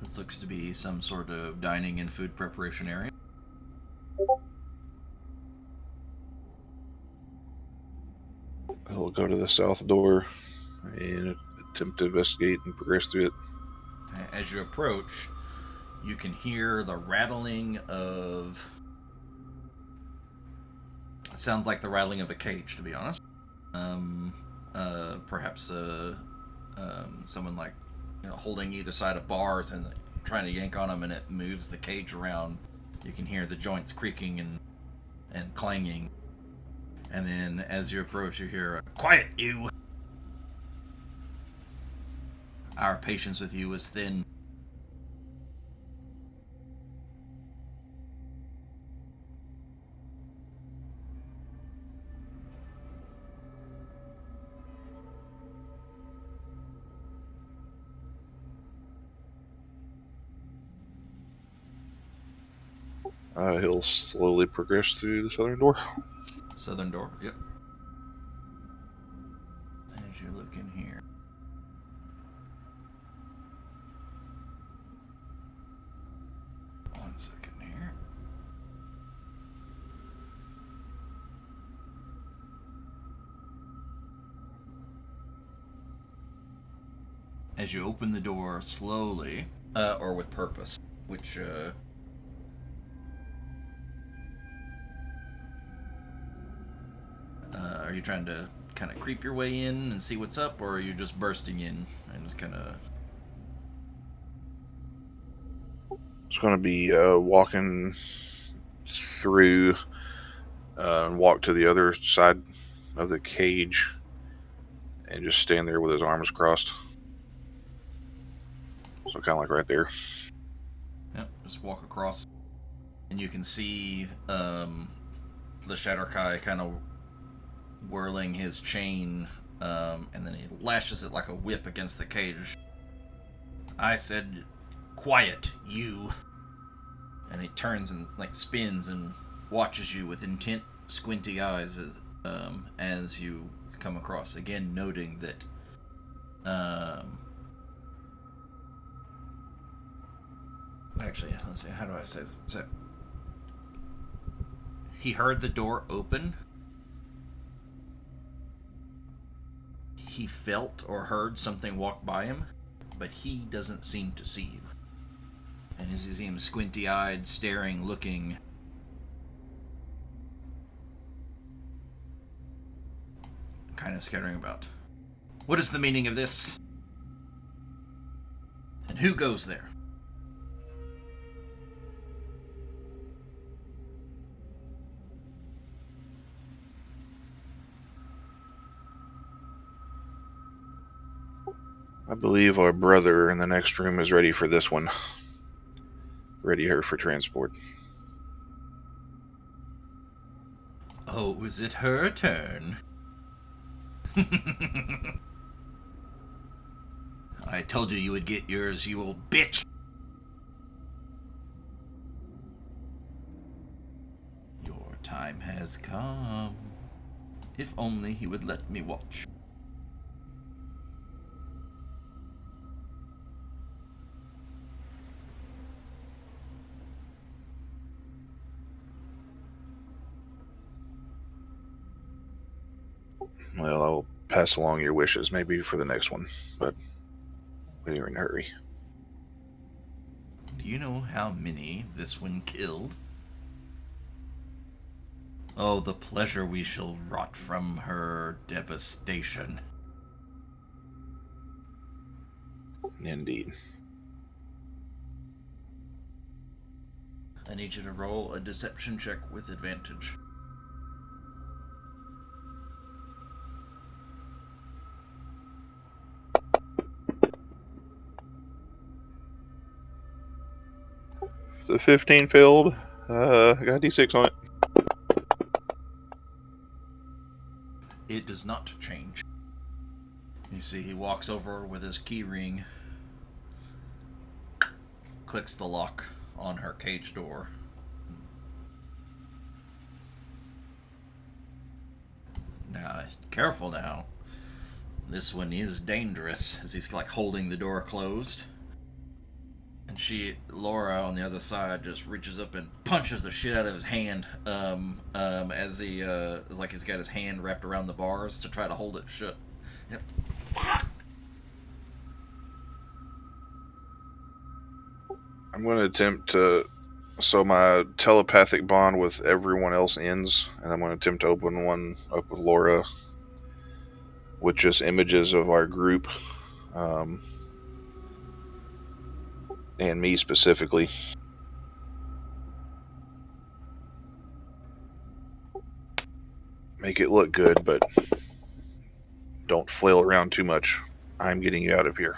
This looks to be some sort of dining and food preparation area. He'll go to the south door and attempt to investigate and progress through it. As you approach, you can hear the rattling of sounds like the rattling of a cage, to be honest. Perhaps someone like holding either side of bars and trying to yank on them, and it moves the cage around. You can hear the joints creaking and clanging. And then as you approach, you hear, "Quiet, you! Our patience with you is thin." He'll slowly progress through the southern door. Southern door, yep. As you look in here. One second here. As you open the door slowly, or with purpose, which are you trying to kind of creep your way in and see what's up, or are you just bursting in and just kind of... It's going to be walking through and walk to the other side of the cage and just stand there with his arms crossed. So kind of like right there. Yep, just walk across. And you can see the Shatterkai kind of whirling his chain, and then he lashes it like a whip against the cage. "I said, quiet, you." And he turns and spins and watches you with intent, squinty eyes as you come across. Again, noting that actually, let's see, how do I say this? So, he heard the door open. He felt or heard something walk by him, but he doesn't seem to see you. And as you see him squinty-eyed, staring, looking, kind of scattering about. "What is the meaning of this? And who goes there?" I believe our brother in the next room is ready for this one. Ready her for transport. Oh, is it her turn? I told you would get yours, you old bitch. Your time has come. If only he would let me watch. Well, I'll pass along your wishes, maybe for the next one, but we're in a hurry. Do you know how many this one killed? Oh, the pleasure we shall rot from her devastation. Indeed. I need you to roll a deception check with advantage. If the 15 failed, I got a D6 on it. It does not change. You see, he walks over with his key ring, clicks the lock on her cage door. Now, careful now. This one is dangerous, as he's holding the door closed. And Laura on the other side, just reaches up and punches the shit out of his hand, as he he's got his hand wrapped around the bars to try to hold it shut. Yep. Fuck! I'm going to attempt to So my telepathic bond with everyone else ends, and I'm going to attempt to open one up with Laura with just images of our group, and me specifically. Make it look good, but don't flail around too much. I'm getting you out of here.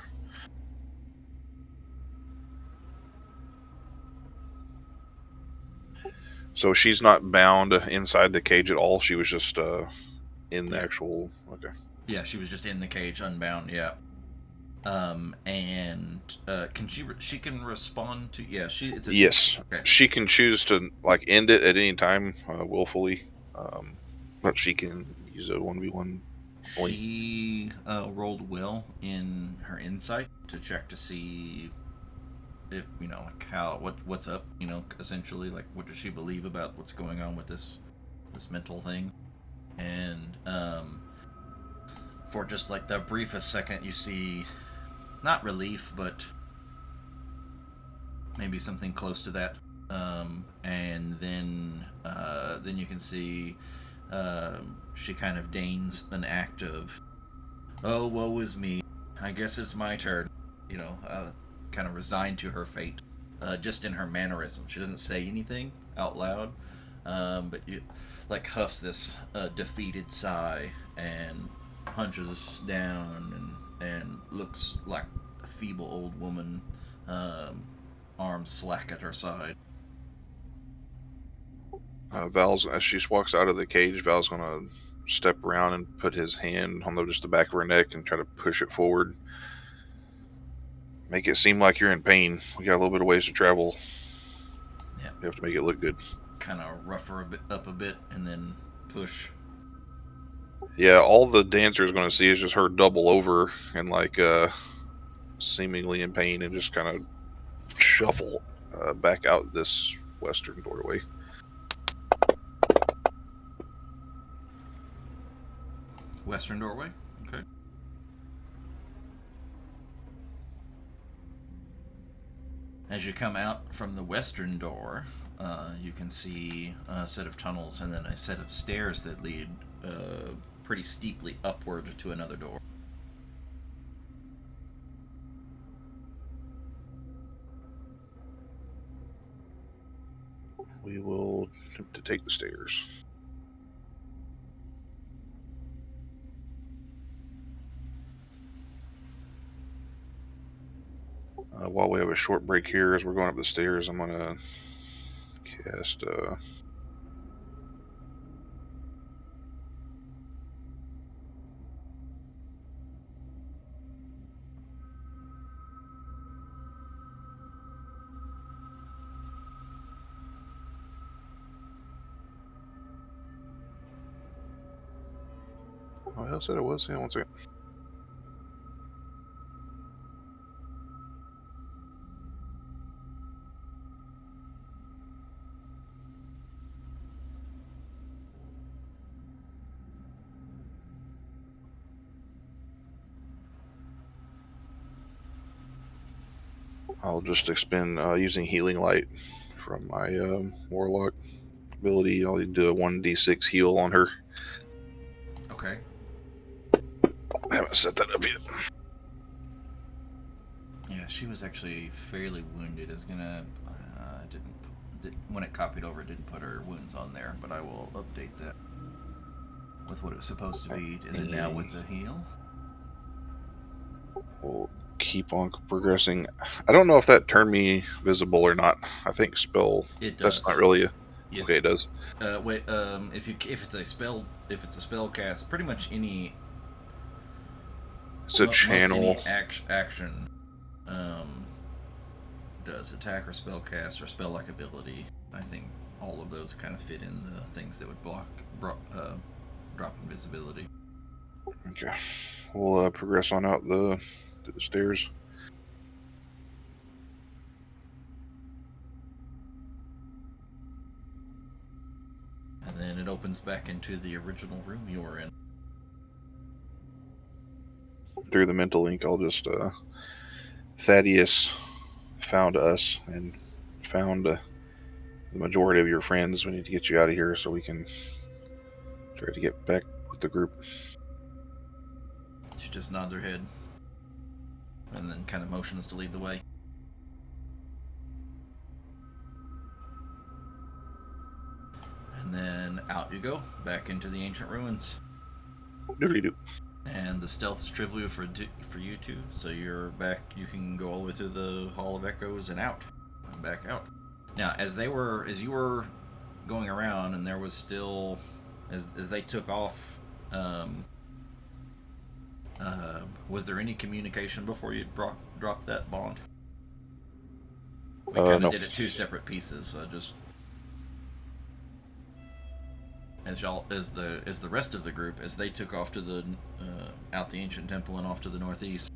So she's not bound inside the cage at all. She was just in the actual. Okay. Yeah, she was just in the cage, unbound. Yeah. And can she can respond to? Yeah, it's a Yes, okay. she can choose to like end it at any time, willfully, but she can use a 1v1. She rolled will in her insight to check to see if like how what's up. Essentially, like what does she believe about what's going on with this mental thing, and for just like the briefest second, you see not relief, but maybe something close to that. And then you can see she kind of deigns an act of, oh, woe is me. I guess it's my turn. Kind of resigned to her fate, just in her mannerism. She doesn't say anything out loud, but you like huffs this defeated sigh and hunches down and looks like a feeble old woman, arms slack at her side. Val's, as she walks out of the cage, Val's gonna step around and put his hand on just the back of her neck and try to push it forward. Make it seem like you're in pain. We got a little bit of ways to travel. Yeah. You have to make it look good. Kind of rough her up a bit and then push. Yeah, all the dancer is going to see is just her double over and like seemingly in pain and just kind of shuffle back out this western doorway. Western doorway? Okay. As you come out from the western door, you can see a set of tunnels and then a set of stairs that lead pretty steeply upward to another door. We will attempt to take the stairs. While we have a short break here as we're going up the stairs, I'm going to cast what else said it was? Yeah, one second. I'll just expend using healing light from my warlock ability. I'll do a 1d6 heal on her. Okay. I haven't set that up yet. Yeah, she was actually fairly wounded. It's gonna when it copied over, it didn't put her wounds on there, but I will update that with what it was supposed to be, and then now with the heal. We'll keep on progressing. I don't know if that turned me visible or not. I think spell. It does. That's not really a. Yeah. Okay, it does. Wait. If it's a spell cast, pretty much any. It's a channel. Most any action. Does attack or spell cast or spell like ability. I think all of those kind of fit in the things that would drop invisibility. Okay, we'll progress on out to the stairs. And then it opens back into the original room you were in. Through the mental link, I'll just Thaddeus found us and found the majority of your friends. We need to get you out of here so we can try to get back with the group. She just nods her head and then kind of motions to lead the way. And then out you go, back into the ancient ruins. Doodly-doo. And the stealth is trivial for you two, so you're back. You can go all the way through the Hall of Echoes and out, and back out. Now, as you were going around, and there was still, as they took off, was there any communication before you dropped that bond? We kind of No. did it two separate pieces, so just as the rest of the group, as they took off to the out the ancient temple and off to the northeast,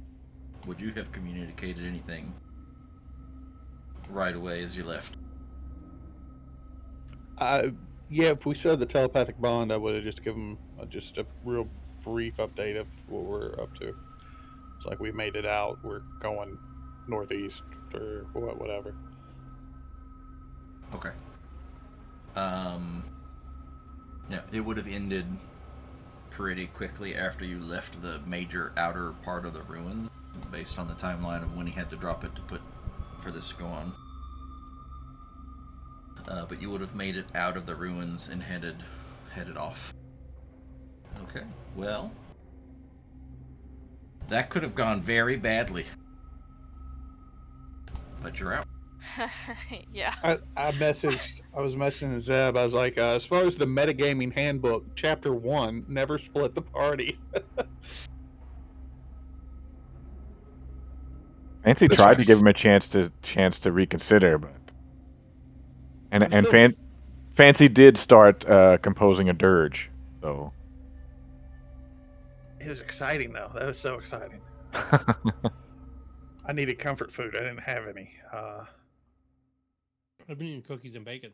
would you have communicated anything right away as you left? Yeah, if we saw the telepathic bond, I would have just given just a real brief update of what we're up to. It's like we made it out. We're going northeast or whatever. Okay. Yeah, it would have ended pretty quickly after you left the major outer part of the ruin, based on the timeline of when he had to drop it for this to go on. But you would have made it out of the ruins and headed off. Okay, well, that could have gone very badly. But you're out. Yeah. I was messaging Zeb. I was like, as far as the metagaming handbook, chapter 1, never split the party. Fancy That's tried fine. to give him a chance to reconsider, but Fancy did start composing a dirge, so It was exciting though. That was so exciting. I needed comfort food. I didn't have any. I've been eating cookies and bacon.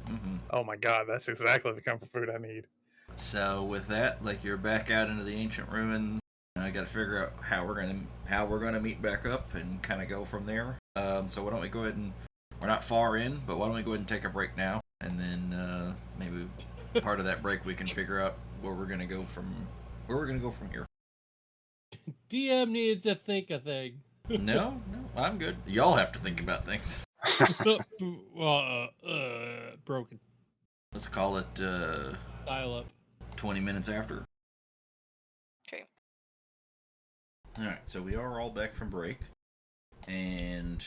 Mm-hmm. Oh my god, that's exactly the comfort food I need. So with that, like, you're back out into the ancient ruins. I got to figure out how we're gonna meet back up and kind of go from there. So why don't we go ahead and, we're not far in, but why don't we go ahead and take a break now, and then maybe part of that break we can figure out where we're gonna go from here. DM needs to think a thing. No, I'm good. Y'all have to think about things. Well, broken. Let's call it Dial up. 20 minutes after. Okay. All right, so we are all back from break, and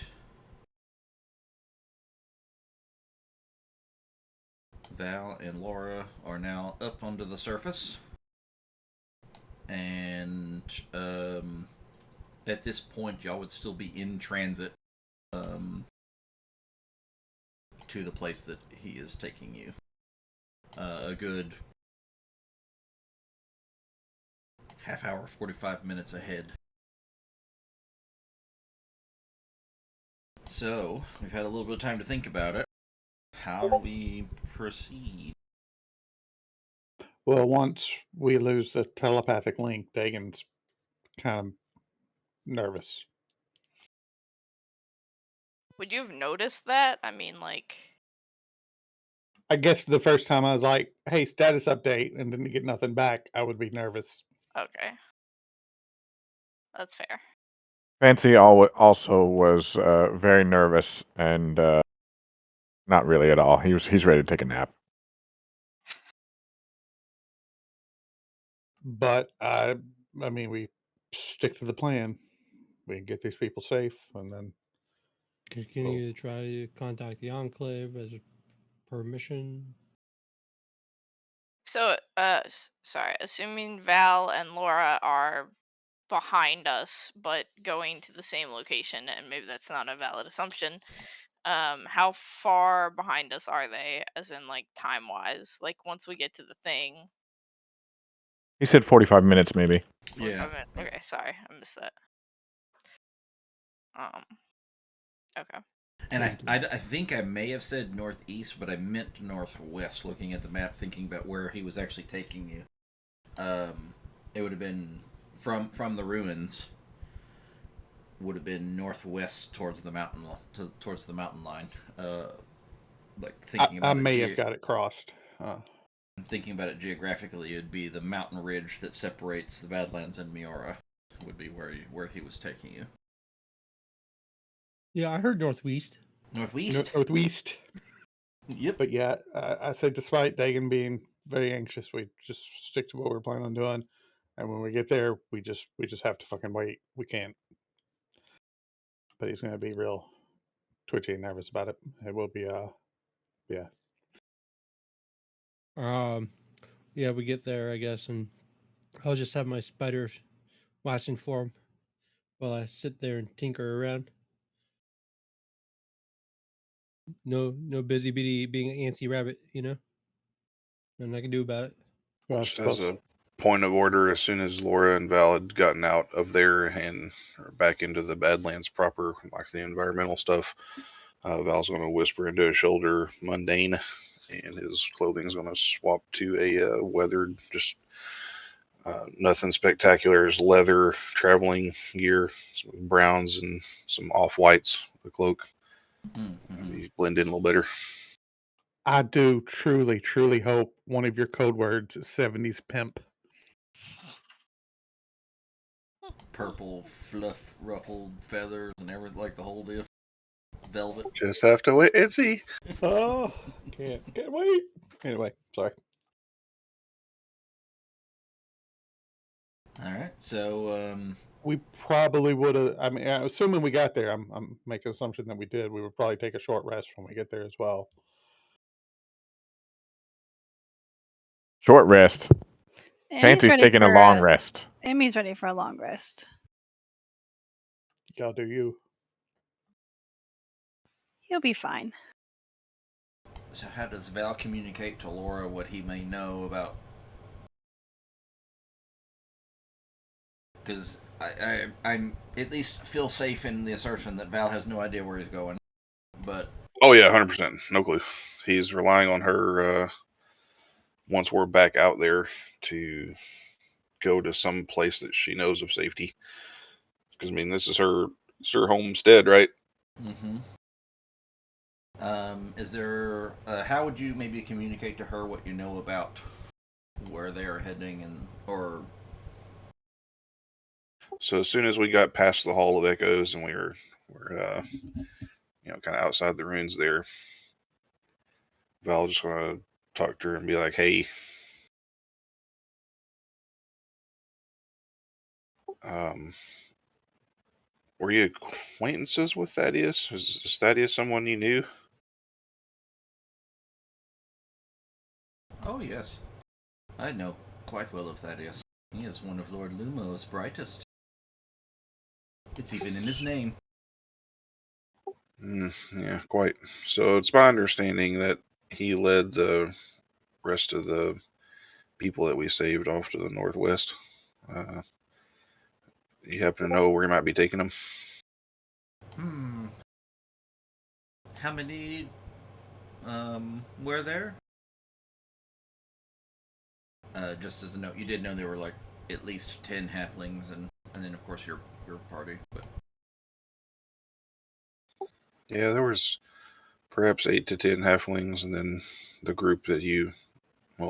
Val and Laura are now up onto the surface, and at this point, y'all would still be in transit to the place that he is taking you. A good half hour, 45 minutes ahead. So, we've had a little bit of time to think about it. How do we proceed? Well, once we lose the telepathic link, Dagon's kind of nervous. Would you have noticed that? I mean, like, I guess the first time I was like, hey, status update, and didn't get nothing back, I would be nervous. okay. That's fair. Fancy also was very nervous and not really at all. He's ready to take a nap. But I mean, we stick to the plan. We get these people safe, and then Can you try to contact the Enclave as permission? So, sorry. Assuming Val and Laura are behind us, but going to the same location, and maybe that's not a valid assumption. How far behind us are they, as in, like, time wise? Like, once we get to the thing. He said 45 minutes, maybe. 45 minutes. Okay, sorry, I missed that. Okay. And I think I may have said northeast, but I meant northwest, looking at the map, thinking about where he was actually taking you. It would have been from the ruins, would have been northwest towards the mountain line. like thinking I about may it, have got it crossed. thinking about it geographically, it'd be the mountain ridge that separates the Badlands and Miura would be where he was taking you. Yeah, I heard northwest. Northwest. Northwest. Yep. But yeah, I said despite Dagan being very anxious, we just stick to what we're planning on doing. And when we get there, we just have to fucking wait. We can't. But he's gonna be real twitchy and nervous about it. It will be yeah. Yeah, we get there, I guess, and I'll just have my spider watching for him while I sit there and tinker around. No busy bee being an antsy rabbit, you know. Nothing I can do about it. Well, I Just as suppose. a point of order, as soon as Laura and Val had gotten out of there and back into the Badlands proper, like the environmental stuff, Val's going to whisper into his shoulder, mundane, and his clothing's going to swap to a weathered, just nothing spectacular. Is leather traveling gear, some browns and some off whites, the cloak. Maybe blend in a little better. I do truly hope one of your code words is 70s pimp. Purple fluff, ruffled feathers, and everything, like the whole deal. Velvet. Just have to wait and see. Oh, can't wait. Anyway, sorry. All right, so We probably would have. I mean, assuming we got there, I'm making an assumption that we did. We would probably take a short rest when we get there as well. Short rest. Amy's Fancy's ready taking a for long rest. Amy's ready for a long rest. Y'all do you. He'll be fine. so how does Val communicate to Laura what he may know about? Because I'm at least feel safe in the assertion that Val has no idea where he's going, but Oh yeah, 100%. No clue. He's relying on her once we're back out there to go to some place that she knows of safety. Because I mean, this is her homestead, right? mm-hmm. Is there? How would you maybe communicate to her what you know about where they are heading, and or? So as soon as we got past the Hall of Echoes and we're kind of outside the ruins there, Val just gonna talk to her and be like, "Hey, were you acquaintances with Thaddeus? Is Thaddeus someone you knew?" Oh yes, I know quite well of Thaddeus. He is one of Lord Lumo's brightest. It's even in his name. Yeah, quite. So it's my understanding that he led the rest of the people that we saved off to the northwest. You happen to know where he might be taking them? How many were there? Just as a note, you did know there were like at least 10 halflings, and then of course your party. But Yeah, there was perhaps 8 to 10 halflings, and then the group that the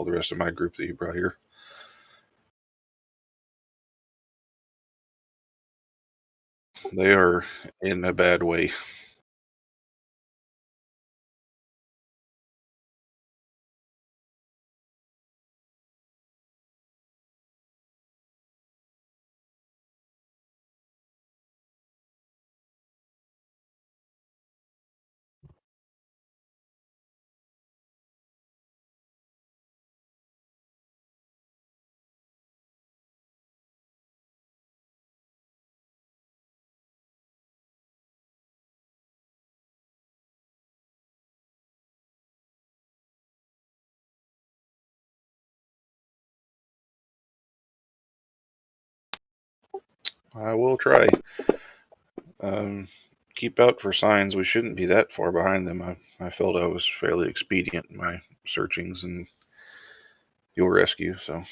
rest of my group that you brought here. They are in a bad way. I will try. Keep out for signs. We shouldn't be that far behind them. I felt I was fairly expedient in my searchings and your rescue. So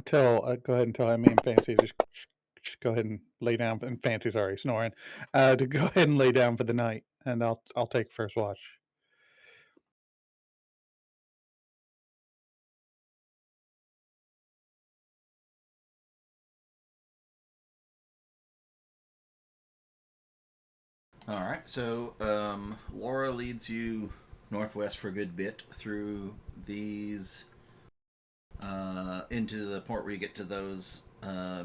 Go ahead and tell Amy and Fancy just go ahead and lay down. And Fancy's already snoring. To go ahead and lay down for the night, and I'll take first watch. All right, so Laura leads you northwest for a good bit through these into the point where you get to those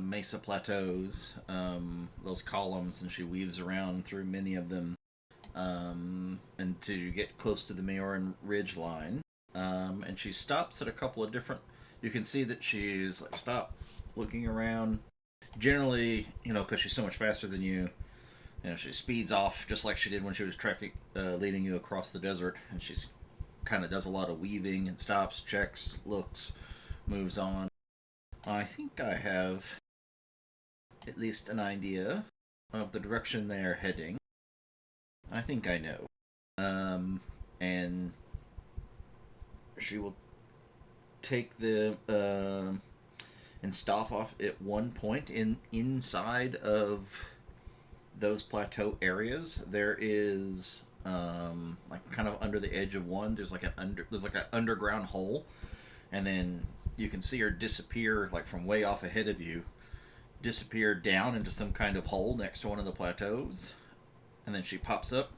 mesa plateaus, those columns, and she weaves around through many of them until you get close to the Mayoran Ridge line. And she stops at a couple of different. You can see that she's like stop, looking around. Generally, because she's so much faster than you, she speeds off just like she did when she was trekking, leading you across the desert, and she's kind of does a lot of weaving and stops, checks, looks, moves on. I think I have at least an idea of the direction they're heading. I think I know. And she will take the and stop off at one point inside of those plateau areas. There is like kind of under the edge of one. There's like an underground hole, and then you can see her disappear like from way off ahead of you, disappear down into some kind of hole next to one of the plateaus, and then she pops up.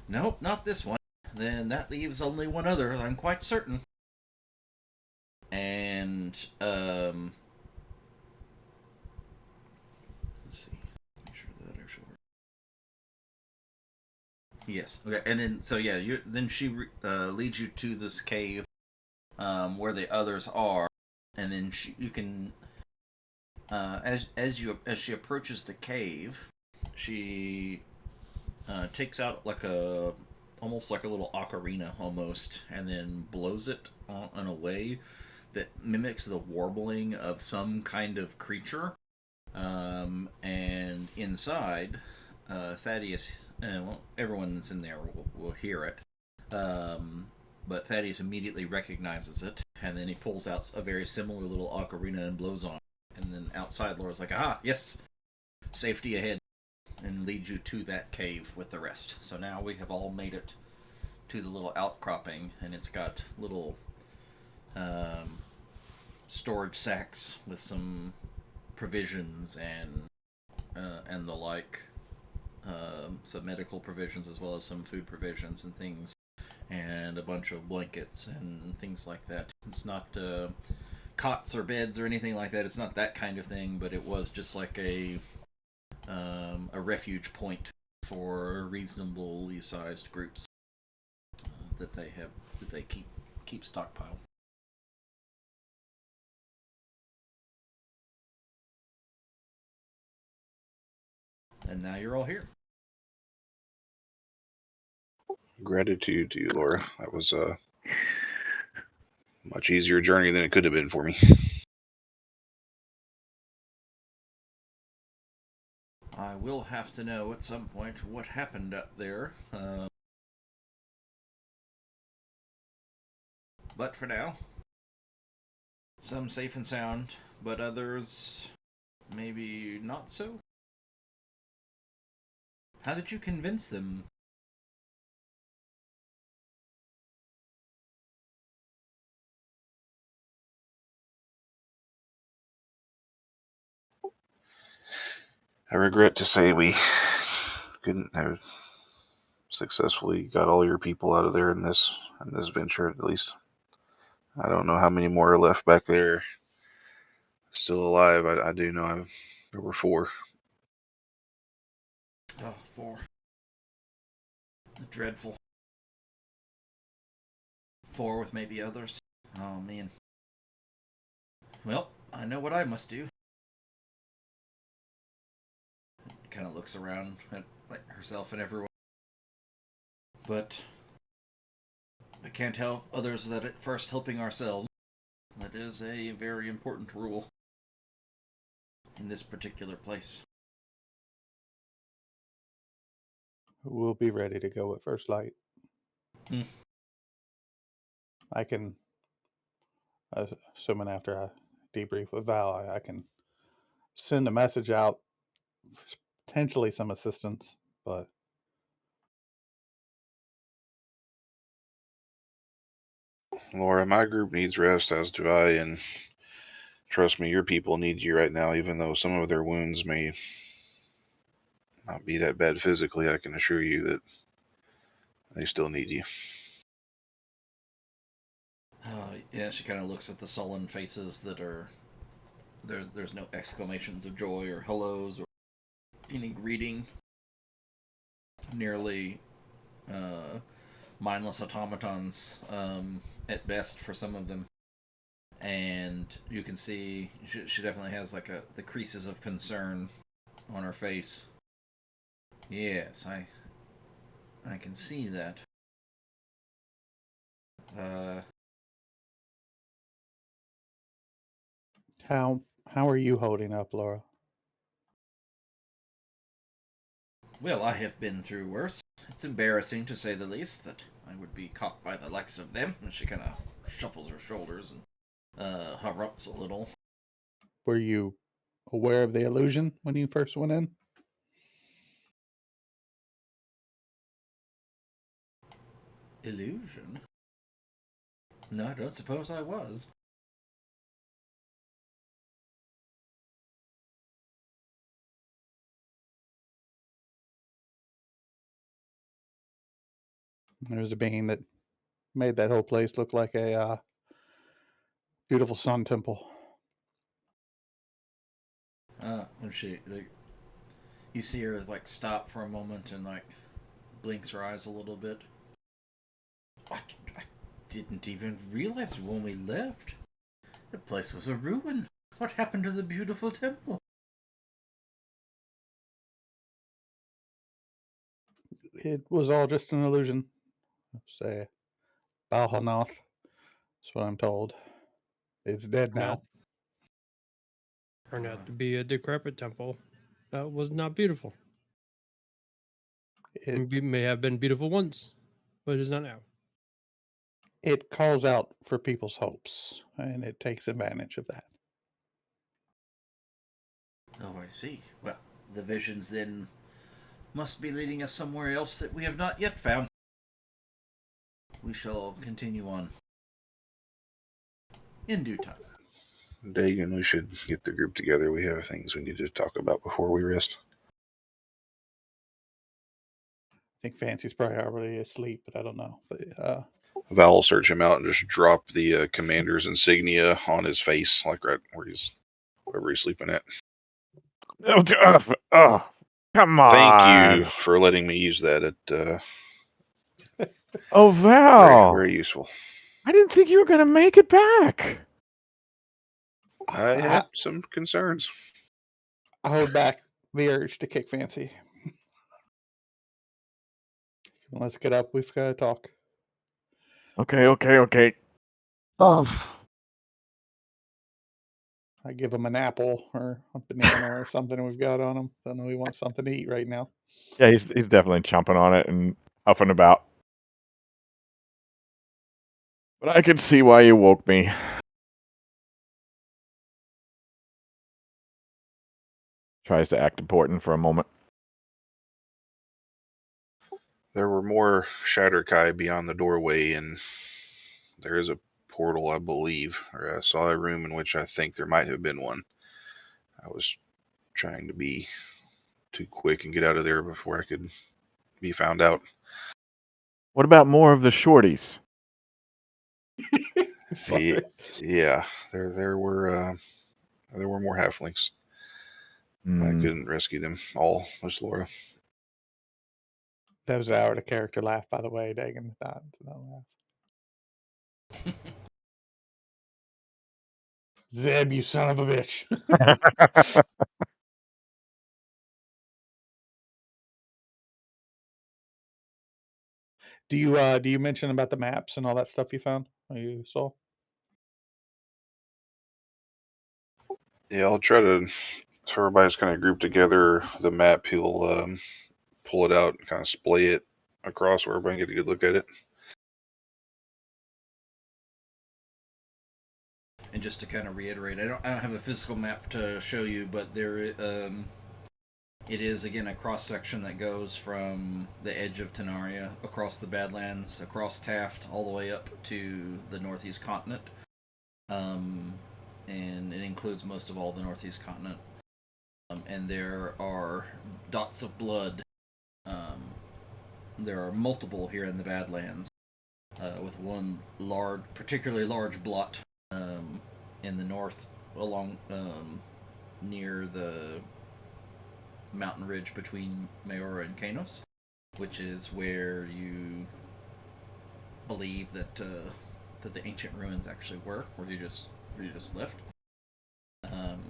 Nope, not this one. Then that leaves only one other, I'm quite certain. And let's see, make sure that actually works. Yes. Okay. And then then she leads you to this cave where the others are, and then you can as she approaches the cave, she takes out like almost like a little ocarina almost, and then blows it in a way that mimics the warbling of some kind of creature. And inside, Thaddeus, everyone that's in there will hear it. But Thaddeus immediately recognizes it, and then he pulls out a very similar little ocarina and blows on it. And then outside, Laura's like, aha, yes, safety ahead, and leads you to that cave with the rest. So now we have all made it to the little outcropping, and it's got little storage sacks with some provisions and the like, some medical provisions as well as some food provisions and things, and a bunch of blankets and things like that. It's not cots or beds or anything like that. It's not that kind of thing, but it was just like a refuge point for reasonably sized groups that they keep stockpiled. And now you're all here. Gratitude to you, Laura. That was a much easier journey than it could have been for me. I will have to know at some point what happened up there. But for now, some safe and sound, but others maybe not so. How did you convince them? I regret to say we couldn't have successfully got all your people out of there in this venture, at least. I don't know how many more are left back there still alive. I do know there were 4. Oh, 4. The dreadful. 4 with maybe others. Oh, man. Well, I know what I must do. Kind of looks around at like herself and everyone. But we can't help others without at first helping ourselves. That is a very important rule in this particular place. We'll be ready to go at first light. Hmm. I can, assuming after I debrief with Val, I can send a message out, potentially some assistance, but Laura, my group needs rest, as do I, and trust me, your people need you right now, even though some of their wounds may not be that bad physically, I can assure you that they still need you. Yeah, she kind of looks at the sullen faces that are there's no exclamations of joy or hellos or any greeting. Nearly mindless automatons at best for some of them. And you can see she definitely has like the creases of concern on her face. Yes, I can see that. How are you holding up, Laura? Well, I have been through worse. It's embarrassing, to say the least, that I would be caught by the likes of them. And she kind of shuffles her shoulders and harumps a little. Were you aware of the illusion when you first went in? Illusion? No, I don't suppose I was. There was a being that made that whole place look like a beautiful sun temple. When she, like, you see her like stop for a moment and like blinks her eyes a little bit. I didn't even realize when we left. The place was a ruin. What happened to the beautiful temple? It was all just an illusion. Say, Balhanath. That's what I'm told. It's dead now. Turned out to be a decrepit temple that was not beautiful. It It may have been beautiful once, but it is not now. it calls out for people's hopes, and it takes advantage of that. Oh, I see. Well, the visions then must be leading us somewhere else that we have not yet found. We shall continue on in due time. Dagan, we should get the group together. We have things we need to talk about before we rest. I think Fancy's probably already asleep, but I don't know. But Val will search him out and just drop the commander's insignia on his face, like right where wherever he's sleeping at. Oh, come Thank you on. for letting me use that. Oh, Very, Val. very useful. I didn't think you were going to make it back. I had some concerns. I hold back the urge to kick Fancy. Let's get up. We've got to talk. Okay. Oh, I give him an apple or a banana or something we've got on him. I know he wants something to eat right now. yeah, he's definitely chomping on it and huffing about. But I can see why you woke me. Tries to act important for a moment. There were more Shatterkai beyond the doorway, and there is a portal, I believe, or I saw a room in which I think there might have been one. I was trying to be too quick and get out of there before I could be found out. What about more of the shorties? Yeah, there were more halflings. I couldn't rescue them all, Miss Laura. That was our character laugh, by the way, Dagan. Not laugh. Zeb, you son of a bitch. Do you mention about the maps and all that stuff you found? Or you saw? Yeah, I'll try to, so everybody's kind of grouped together, the map, he'll pull it out and kind of splay it across where everybody can get a good look at it. And just to kind of reiterate, I don't have a physical map to show you, but it is again a cross section that goes from the edge of Tenaria across the Badlands, across Taft, all the way up to the Northeast Continent. And it includes most of all the Northeast Continent. and there are dots of blood. There are multiple here in the Badlands, with one particularly large blot in the north, along near the mountain ridge between Mayora and Kanos, which is where you believe that the ancient ruins actually were, where you just left.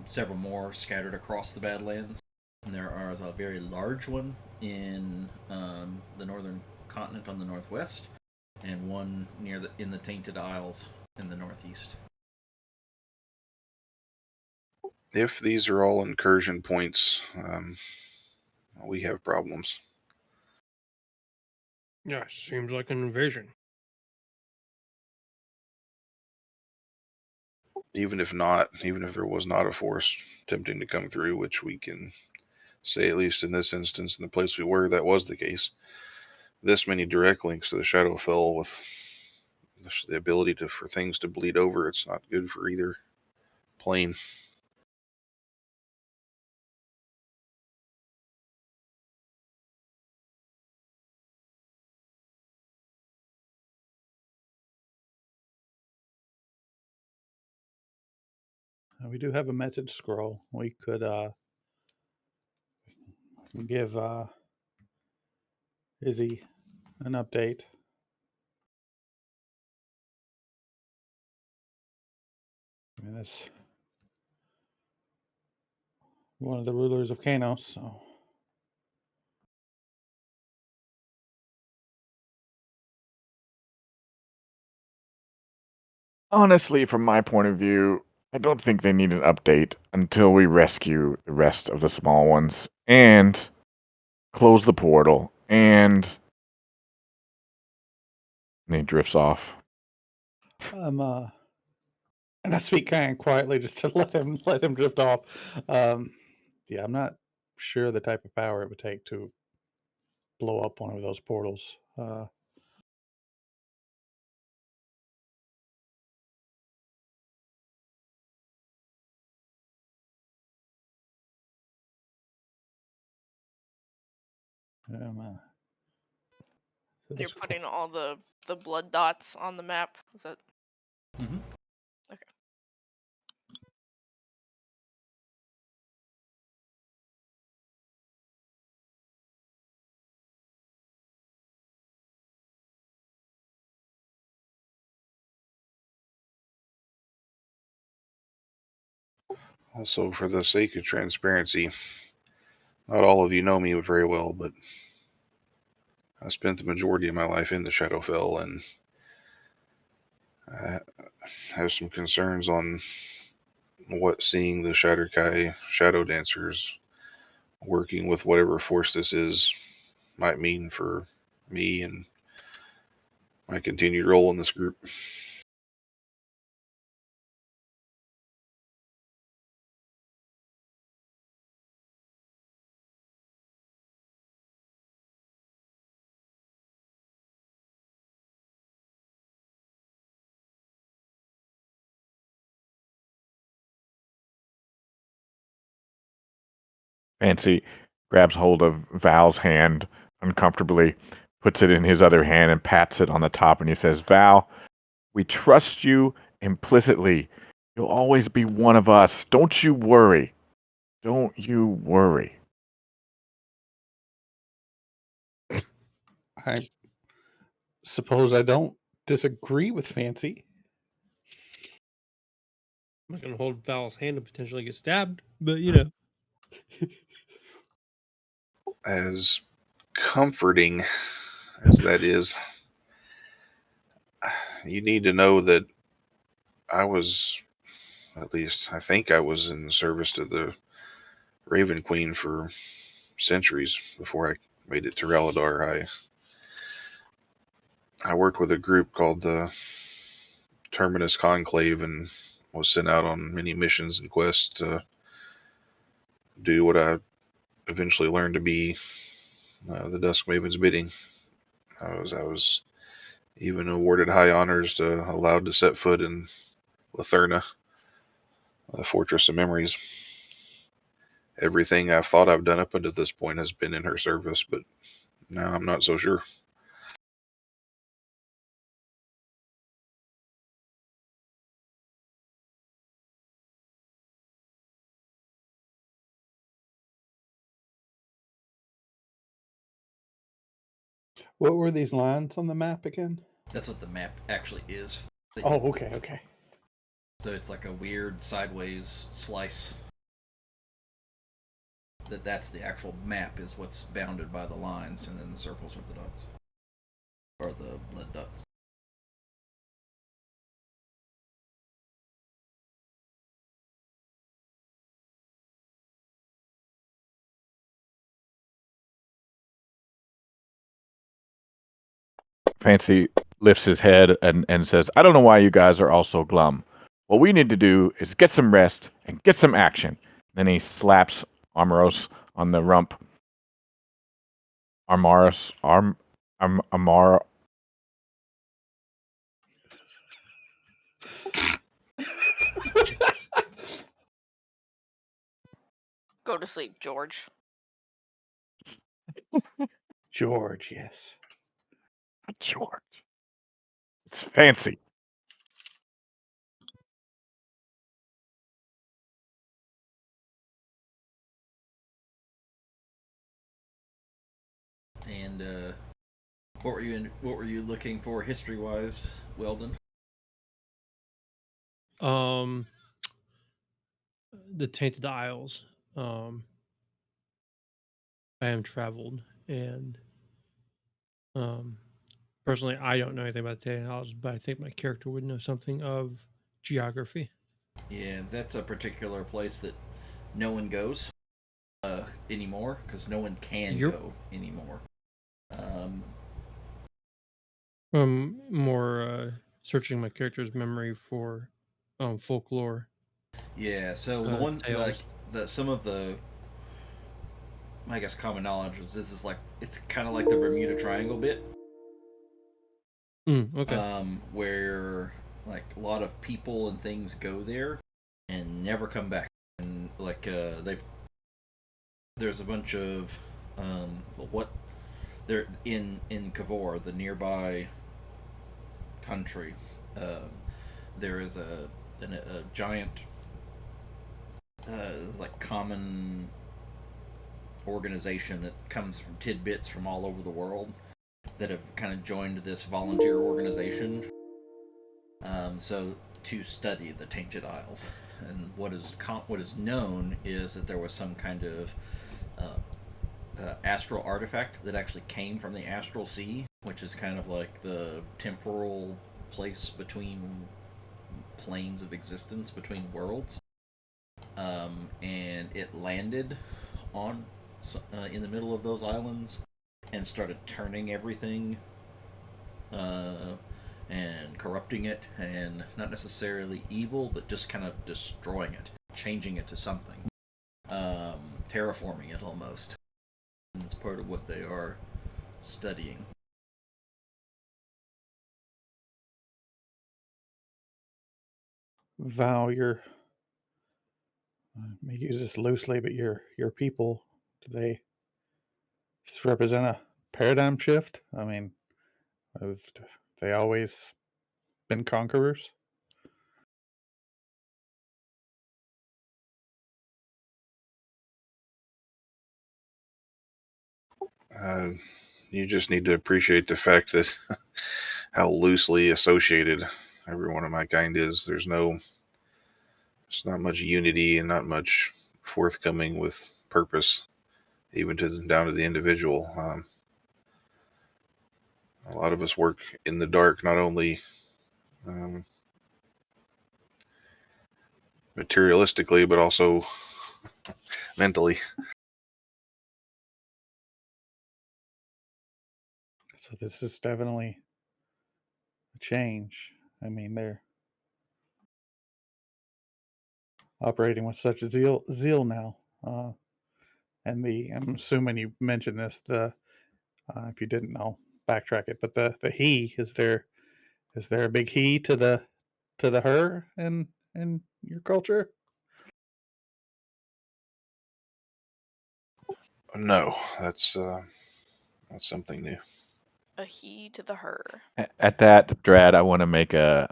Several more scattered across the Badlands. And there is a very large one in the northern continent on the northwest, and one in the Tainted Isles in the northeast. If these are all incursion points, we have problems. Yeah, seems like an invasion. Even if there was not a force attempting to come through, which we can say, at least in this instance, in the place we were, that was the case. This many direct links to the Shadowfell with the ability for things to bleed over, it's not good for either plane. We do have a message scroll. We could give Izzy an update. I mean, that's one of the rulers of Kanos, so. Honestly, from my point of view, I don't think they need an update until we rescue the rest of the small ones and close the portal, and he drifts off. And I speak kind of quietly just to let him drift off. Yeah, I'm not sure the type of power it would take to blow up one of those portals. So You're this putting all the blood dots on the map. Is that Mm-hmm. okay? Also, for the sake of transparency, not all of you know me very well, but I spent the majority of my life in the Shadowfell, and I have some concerns on what seeing the Shatterkai Shadow Dancers working with whatever force this is might mean for me and my continued role in this group. Fancy grabs hold of Val's hand uncomfortably, puts it in his other hand, and pats it on the top, and he says, Val, we trust you implicitly. You'll always be one of us. Don't you worry. Don't you worry. I suppose I don't disagree with Fancy. I'm not gonna hold Val's hand and potentially get stabbed, but you know. As comforting as that is, you need to know that I think I was in service to the Raven Queen for centuries before I made it to Ralidar. I worked with a group called the Terminus Conclave and was sent out on many missions and quests to do what I eventually learned to be the Dusk Maven's bidding. I was even awarded high honors allowed to set foot in Latherna, the Fortress of Memories. everything I've thought I've done up until this point has been in her service, but now I'm not so sure. What were these lines on the map again? That's what the map actually is. Oh, okay, okay. So it's like a weird sideways slice. That's the actual map, is what's bounded by the lines, and then the circles are the dots. Or the blood dots. Fancy lifts his head and says, I don't know why you guys are all so glum. What we need to do is get some rest and get some action. Then he slaps Armoros on the rump. Amar. Go to sleep, George. George, yes. George. It's fancy. And what were you looking for history wise, Weldon? The Tainted Isles. I am traveled, and personally, I don't know anything about the Tainted Isles, but I think my character would know something of geography. Yeah, that's a particular place that no one goes anymore, because no one can You're go anymore. more searching my character's memory for folklore Yeah, so the one like tales. some of the, I guess, common knowledge is this is like, it's kind of like the Bermuda Triangle bit, Okay. where like a lot of people and things go there and never come back, and like there's a bunch of what they're in Kavor, the nearby country. Um, there is a giant like common organization that comes from tidbits from all over the world that have kind of joined this volunteer organization. So to study the Tainted Isles, and what is known is that there was some kind of astral artifact that actually came from the astral sea, which is kind of like the temporal place between planes of existence, between worlds. And it landed on in the middle of those islands and started turning everything uh, and corrupting it, and not necessarily evil, but just kind of destroying it, changing it to something, terraforming it almost. And it's part of what they are studying. Val, your I may use this loosely, but your people, do they just represent a paradigm shift? I mean, have they always been conquerors? Uh, you just need to appreciate the fact that how loosely associated every one of my kind is. There's not much unity and not much forthcoming with purpose, even down to the individual. A lot of us work in the dark, not only um, materialistically, but also mentally. So this is definitely a change. I mean, they're operating with such zeal now. And I'm assuming you mentioned this. If you didn't know, backtrack it. But the he, is there a big he to the her in your culture? No, that's something new. A he to the her. At that, Drad, I want to make a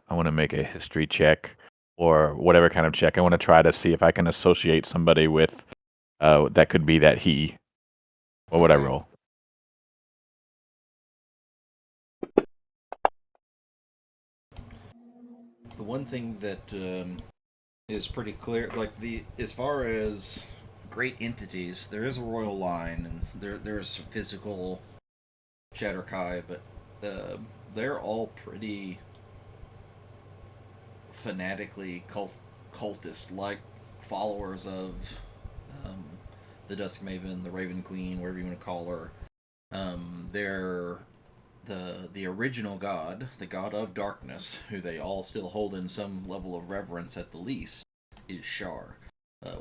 history check or whatever kind of check. I want to try to see if I can associate somebody with that could be that he. What would I Okay. roll? The one thing that is pretty clear, like as far as great entities, there is a royal line, and there's physical Shatterkai, but they're all pretty fanatically cultist, like followers of um, the Dusk Maven, the Raven Queen, whatever you want to call her. They're the original god, the god of darkness, who they all still hold in some level of reverence at the least, is Shar,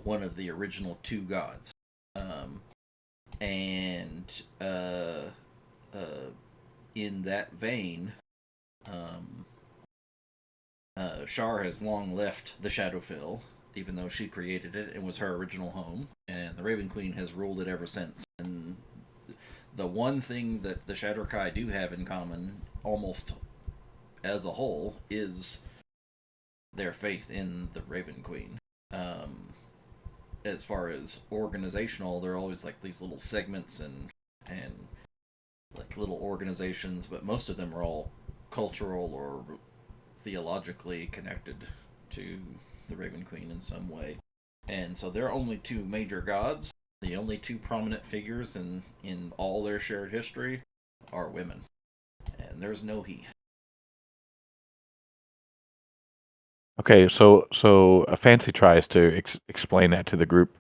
one of the original two gods. Um, and in that vein, um, Shar has long left the Shadowfell, even though she created it and was her original home, and the Raven Queen has ruled it ever since. And the one thing that the Shadowkai do have in common, almost as a whole, is their faith in the Raven Queen. As far as organizational, they're always like these little segments and like little organizations, but most of them are all cultural or theologically connected to the Raven Queen in some way. And so there are only two major gods. The only two prominent figures in all their shared history are women. And there's no he. Okay, so Fancy tries to explain that to the group.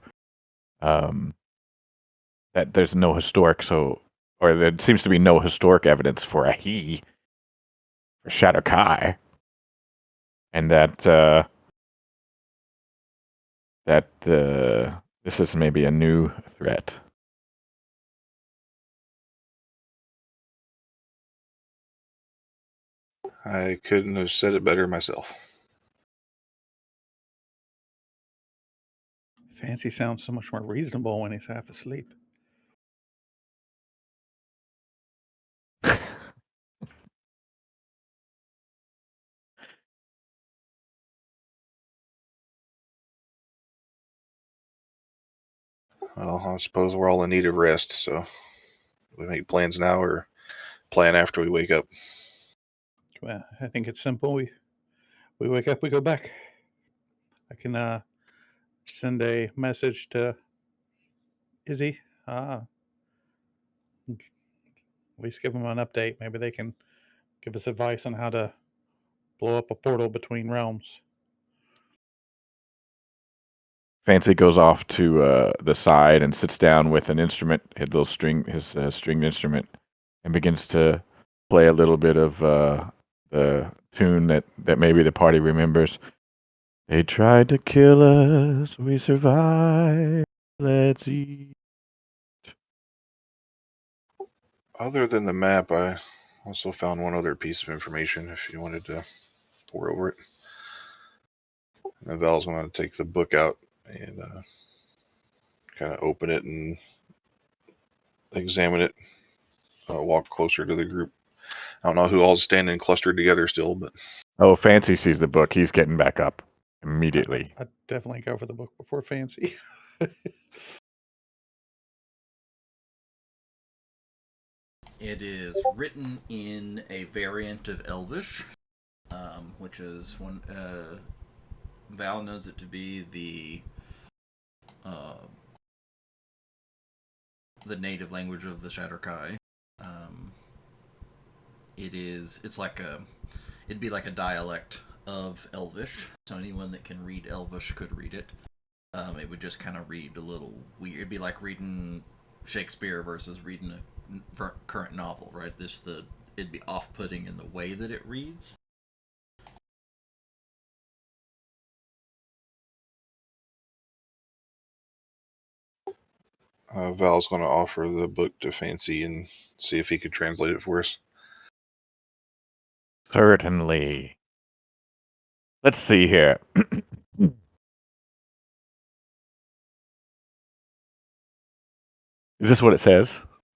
That there's no historic, or there seems to be no historic evidence for a he for Shadowkai, and that this is maybe a new threat. I couldn't have said it better myself. Fancy sounds so much more reasonable when he's half asleep. Well, I suppose we're all in need of rest, so we make plans now or plan after we wake up. Well, I think it's simple. We wake up, we go back. I can send a message to Izzy. At least give them an update. Maybe they can give us advice on how to blow up a portal between realms. Fancy goes off to the side and sits down with an instrument, his stringed instrument, and begins to play a little bit of the tune that maybe the party remembers. They tried to kill us, we survived. Let's eat. Other than the map, I also found one other piece of information if you wanted to pour over it. And Val's going to take the book out and kind of open it and examine it. Walk closer to the group. I don't know who all's standing clustered together still, but Oh, Fancy sees the book. He's getting back up immediately. I'd definitely go for the book before Fancy. It is written in a variant of Elvish, which is one. Val knows it to be uh, the native language of the Shatterkai. It's like it'd be like a dialect of Elvish, so anyone that can read Elvish could read it. It would just kind of read a little weird. It'd be like reading Shakespeare versus reading a current novel, right? It'd be off-putting in the way that it reads. Val's going to offer the book to Fancy and see if he could translate it for us. Certainly. Let's see here. Is this what it says,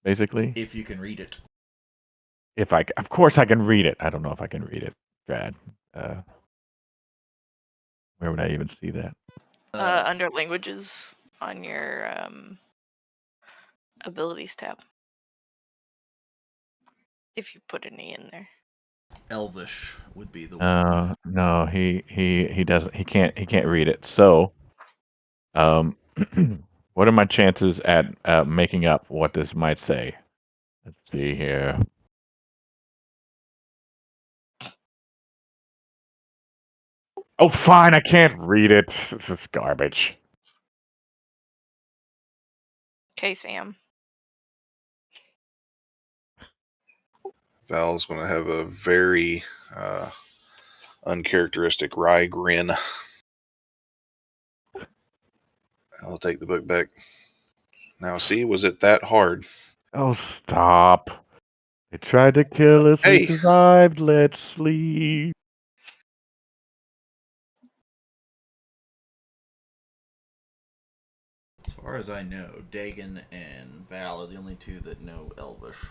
basically? If you can read it. Of course I can read it. I don't know if I can read it, Brad. Where would I even see that? Under languages on your abilities tab. If you put any in there. Elvish would be the one. No, he doesn't. He can't read it. So, what are my chances at making up what this might say? Let's see here. Oh, fine. I can't read it. This is garbage. Okay, Sam. Val's going to have a very uncharacteristic wry grin. I'll take the book back. Now, see, was it that hard? Oh, stop. They tried to kill us. We Hey. survived. Let's sleep. As far as I know, Dagon and Val are the only two that know Elvish.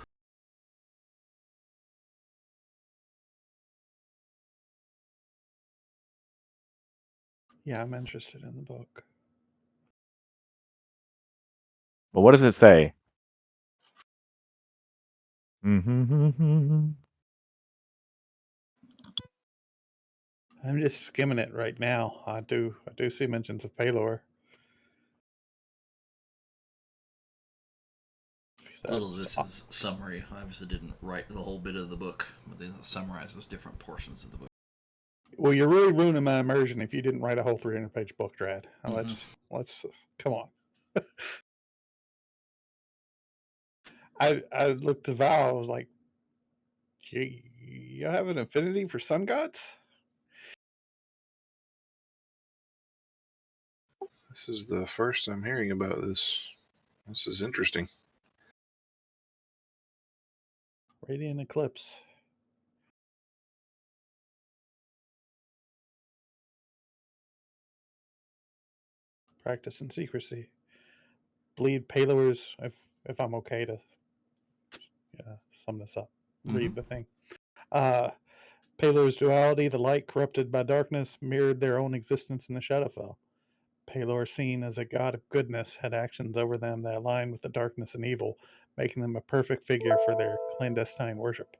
Yeah, I'm interested in the book. But what does it say? Mm-hmm. I'm just skimming it right now. I do see mentions of Palor. Little of this is summary. I obviously didn't write the whole bit of the book, but this summarizes different portions of the book. Well, you're really ruining my immersion if you didn't write a whole 300-page book, Drad. Now, let's come on. I looked to Val. I was like, you have an affinity for sun gods? This is the first I'm hearing about this. This is interesting. Radiant eclipse. Practice in secrecy. Bleed Palors, if I'm okay to sum this up. Read the thing. Palor's duality, the light corrupted by darkness, mirrored their own existence in the Shadowfell. Palor, seen as a god of goodness, had actions over them that aligned with the darkness and evil, making them a perfect figure for their clandestine worship.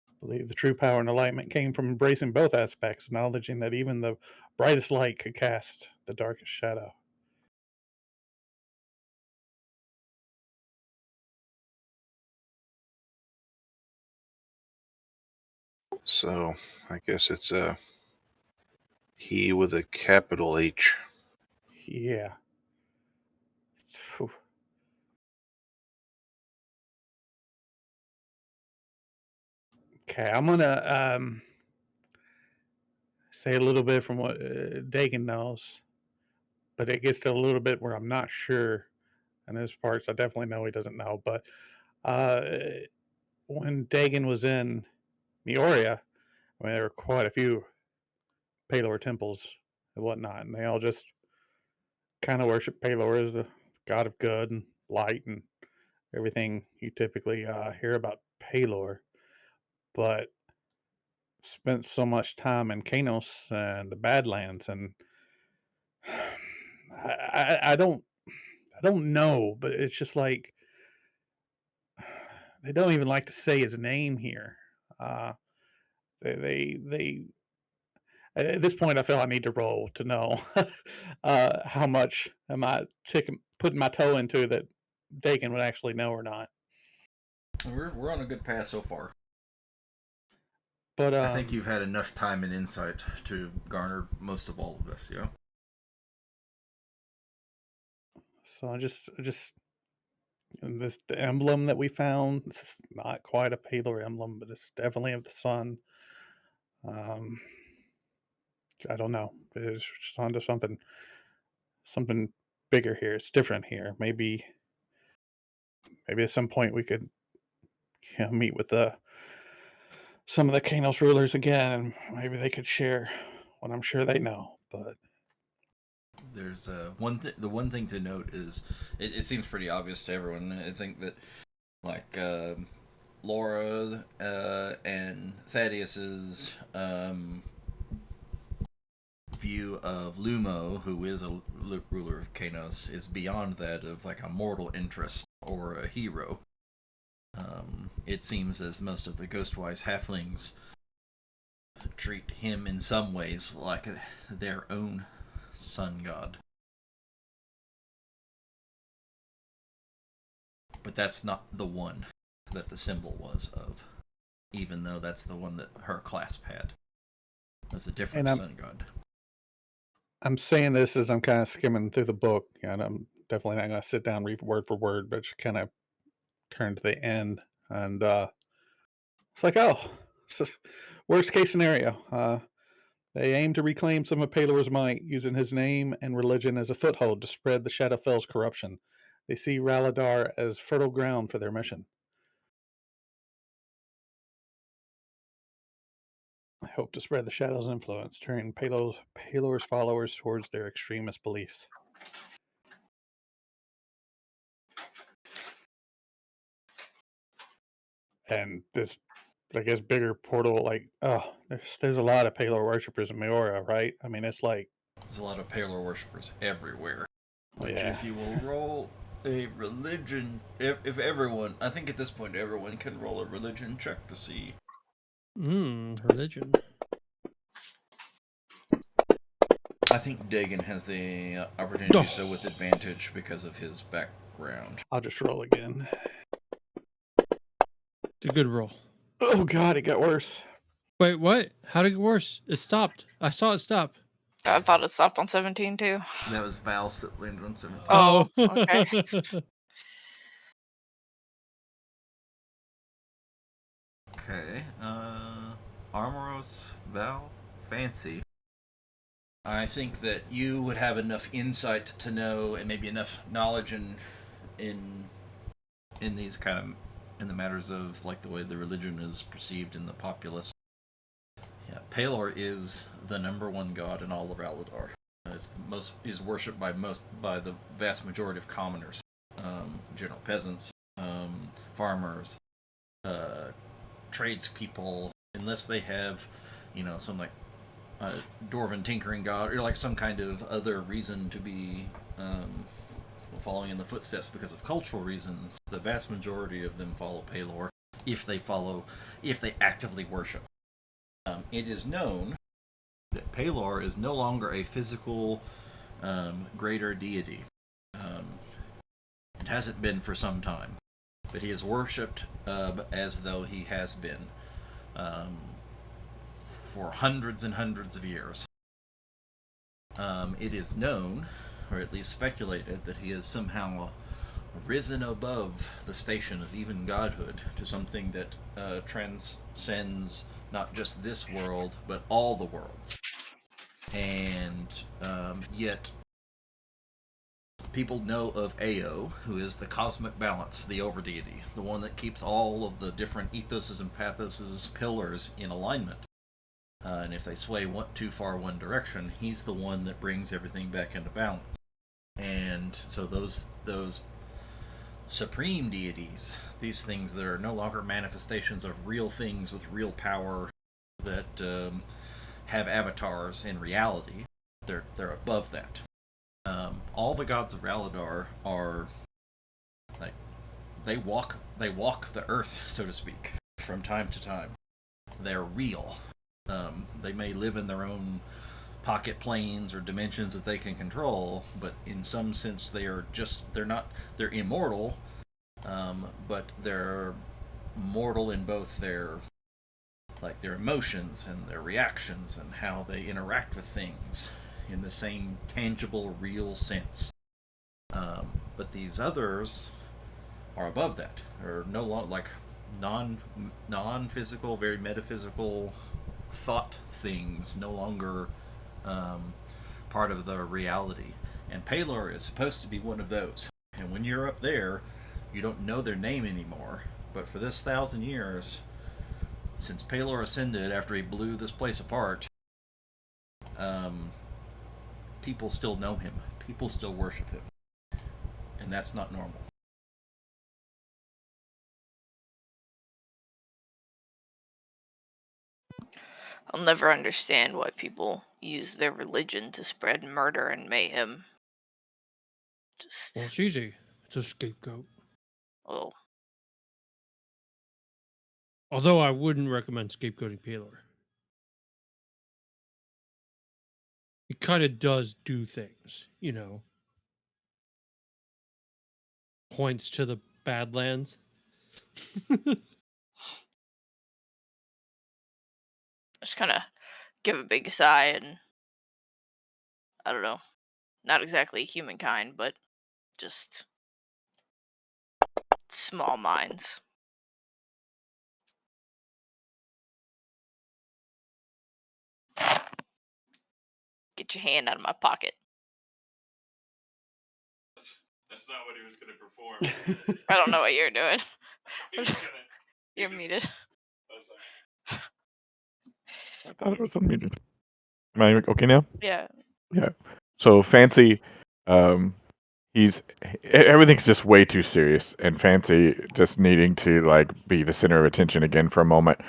I believe the true power and enlightenment came from embracing both aspects, acknowledging that even the brightest light could cast the darkest shadow. So, I guess it's he with a capital H. Yeah. Whew. Okay, I'm gonna say a little bit from what Dagan knows, but it gets to a little bit where I'm not sure. And there's parts I definitely know he doesn't know. But uh, when Dagan was in Meoria, I mean, there were quite a few Palor temples and whatnot, and they all just kind of worship Palor as the god of good and light and everything you typically hear about Palor. But spent so much time in Kanos and the Badlands, and I don't know, but it's just like they don't even like to say his name here. Uh, they at this point, I feel I need to roll to know how much am I putting my toe into that Dakin would actually know or not. We're on a good path so far. But I think you've had enough time and insight to garner most of all of this, yeah. So I just this the emblem that we found. It's not quite a Palor emblem, but it's definitely of the sun. Um, I don't know. It's just onto something bigger here. It's different here. Maybe at some point we could meet with the some of the Kanos rulers again, and maybe they could share what I'm sure they know. But There's the one thing to note is it seems pretty obvious to everyone. I think that like Laura and Thaddeus's view of Lumo, who is a ruler of Kanos, is beyond that of like a mortal interest or a hero. It seems as most of the Ghostwise halflings treat him in some ways like their own sun god. But that's not the one that the symbol was of, even though that's the one that her clasp had. It was a different sun god. I'm saying this as I'm kind of skimming through the book, and I'm definitely not going to sit down and read word for word, but just kind of turn to the end, and it's like, oh, worst case scenario. They aim to reclaim some of Palor's might, using his name and religion as a foothold to spread the Shadowfell's corruption. They see Ralidar as fertile ground for their mission. I hope to spread the Shadow's influence, turning Palor's followers towards their extremist beliefs. And this, I guess, bigger portal, like, oh, there's a lot of Palor worshippers in Meora, right? I mean, it's like... There's a lot of Palor worshippers everywhere. Which, yeah. if you will roll a religion... If everyone... I think at this point everyone can roll a religion check to see. Religion. I think Dagon has the opportunity to do so with advantage because of his background. I'll just roll again. It's a good roll. Oh god, it got worse. Wait, what? How did it get worse? It stopped. I saw it stop. I thought it stopped on 17 too. That was Val's that landed on 17. Oh, okay. Okay. Armoros, Val, Fancy. I think that you would have enough insight to know, and maybe enough knowledge in these kind of in the matters of like the way the religion is perceived in the populace. Yeah, Palor is the number one god in all of Ralidar. Is worshipped by the vast majority of commoners, general peasants, farmers, tradespeople, unless they have, some like dwarven tinkering god or like some kind of other reason to be following in the footsteps because of cultural reasons. The vast majority of them follow Palor if they actively worship. It is known that Palor is no longer a physical greater deity. It hasn't been for some time, but he is worshipped as though he has been for hundreds and hundreds of years. It is known, or at least speculated, that he has somehow risen above the station of even godhood to something that transcends not just this world, but all the worlds. And yet, people know of Ao, who is the cosmic balance, the overdeity, the one that keeps all of the different ethoses and pathoses, pillars in alignment. And if they sway too far one direction, he's the one that brings everything back into balance. And so those supreme deities, these things that are no longer manifestations of real things with real power, that have avatars in reality, they're above that. All the gods of Ralidar are like they walk the earth, so to speak, from time to time. They're real. They may live in their own pocket planes or dimensions that they can control, but in some sense they're immortal, but they're mortal in both their emotions and their reactions and how they interact with things in the same tangible, real sense. But these others are above that, or no longer like non-physical, very metaphysical thought things, no longer part of the reality. And Palor is supposed to be one of those. And when you're up there, you don't know their name anymore. But for this 1,000 years, since Palor ascended after he blew this place apart, people still know him. People still worship him. And that's not normal. I'll never understand why people use their religion to spread murder and mayhem. Just, Well, it's easy. It's a scapegoat. oh, Although I wouldn't recommend scapegoating Paylor. He kind of does do things, you know. Points to the Badlands. just kind of give a big sigh and, I don't know, not exactly humankind, but just small minds. Get your hand out of my pocket. That's not what he was going to perform. I don't know what you're doing. He was gonna, You're muted. I was like, I thought it was unmuted. Am I okay now? Yeah. Yeah. So Fancy, everything's just way too serious, and Fancy just needing to like be the center of attention again for a moment,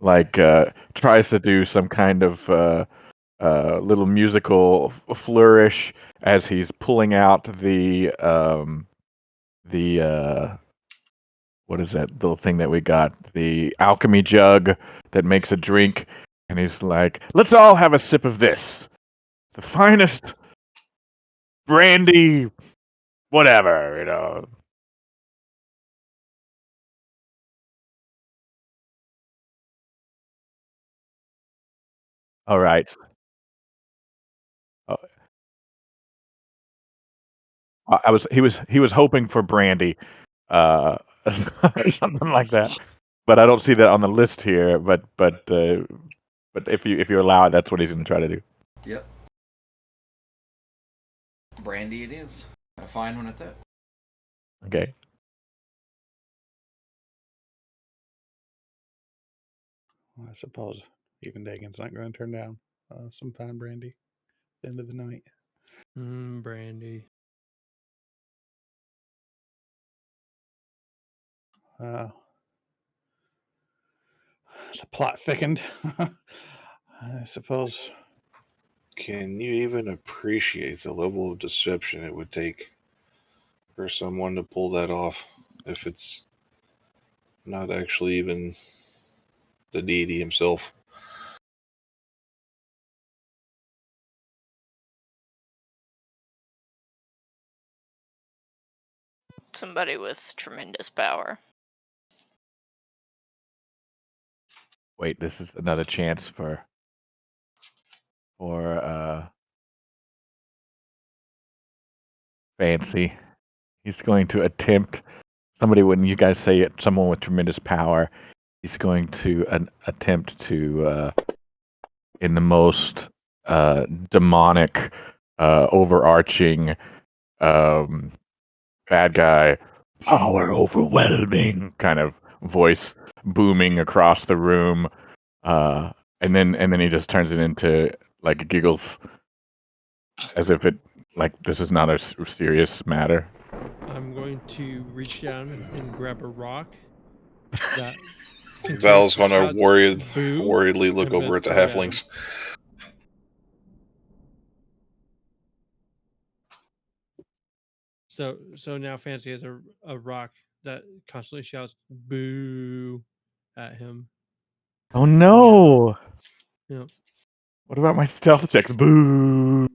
like tries to do some kind of little musical flourish as he's pulling out the what is that little thing that we got? The alchemy jug that makes a drink, and he's like, "Let's all have a sip of this, the finest brandy, whatever, you know." All right. Uh, he was hoping for brandy, uh, or something like that. But I don't see that on the list here. But if you allow it, that's what he's going to try to do. Yep. Brandy it is. A fine one at that. Okay. Well, I suppose even Dagon's not going to turn down some fine brandy at the end of the night. Brandy. The plot thickened. I suppose. Can you even appreciate the level of deception it would take for someone to pull that off if it's not actually even the deity himself? Somebody with tremendous power. Wait, this is another chance for Fancy. He's going to attempt somebody when you guys say it, someone with tremendous power. He's going to attempt to in the most demonic, overarching bad guy, power overwhelming kind of voice booming across the room, and then he just turns it into like giggles, as if it like this is not a serious matter. I'm going to reach down and grab a rock that Val's continuously gonna shouts boo worriedly look and over at the throw it at him. halflings. So now Fancy has a rock that constantly shouts boo at him. Oh no! Yeah. What about my stealth checks? Boo!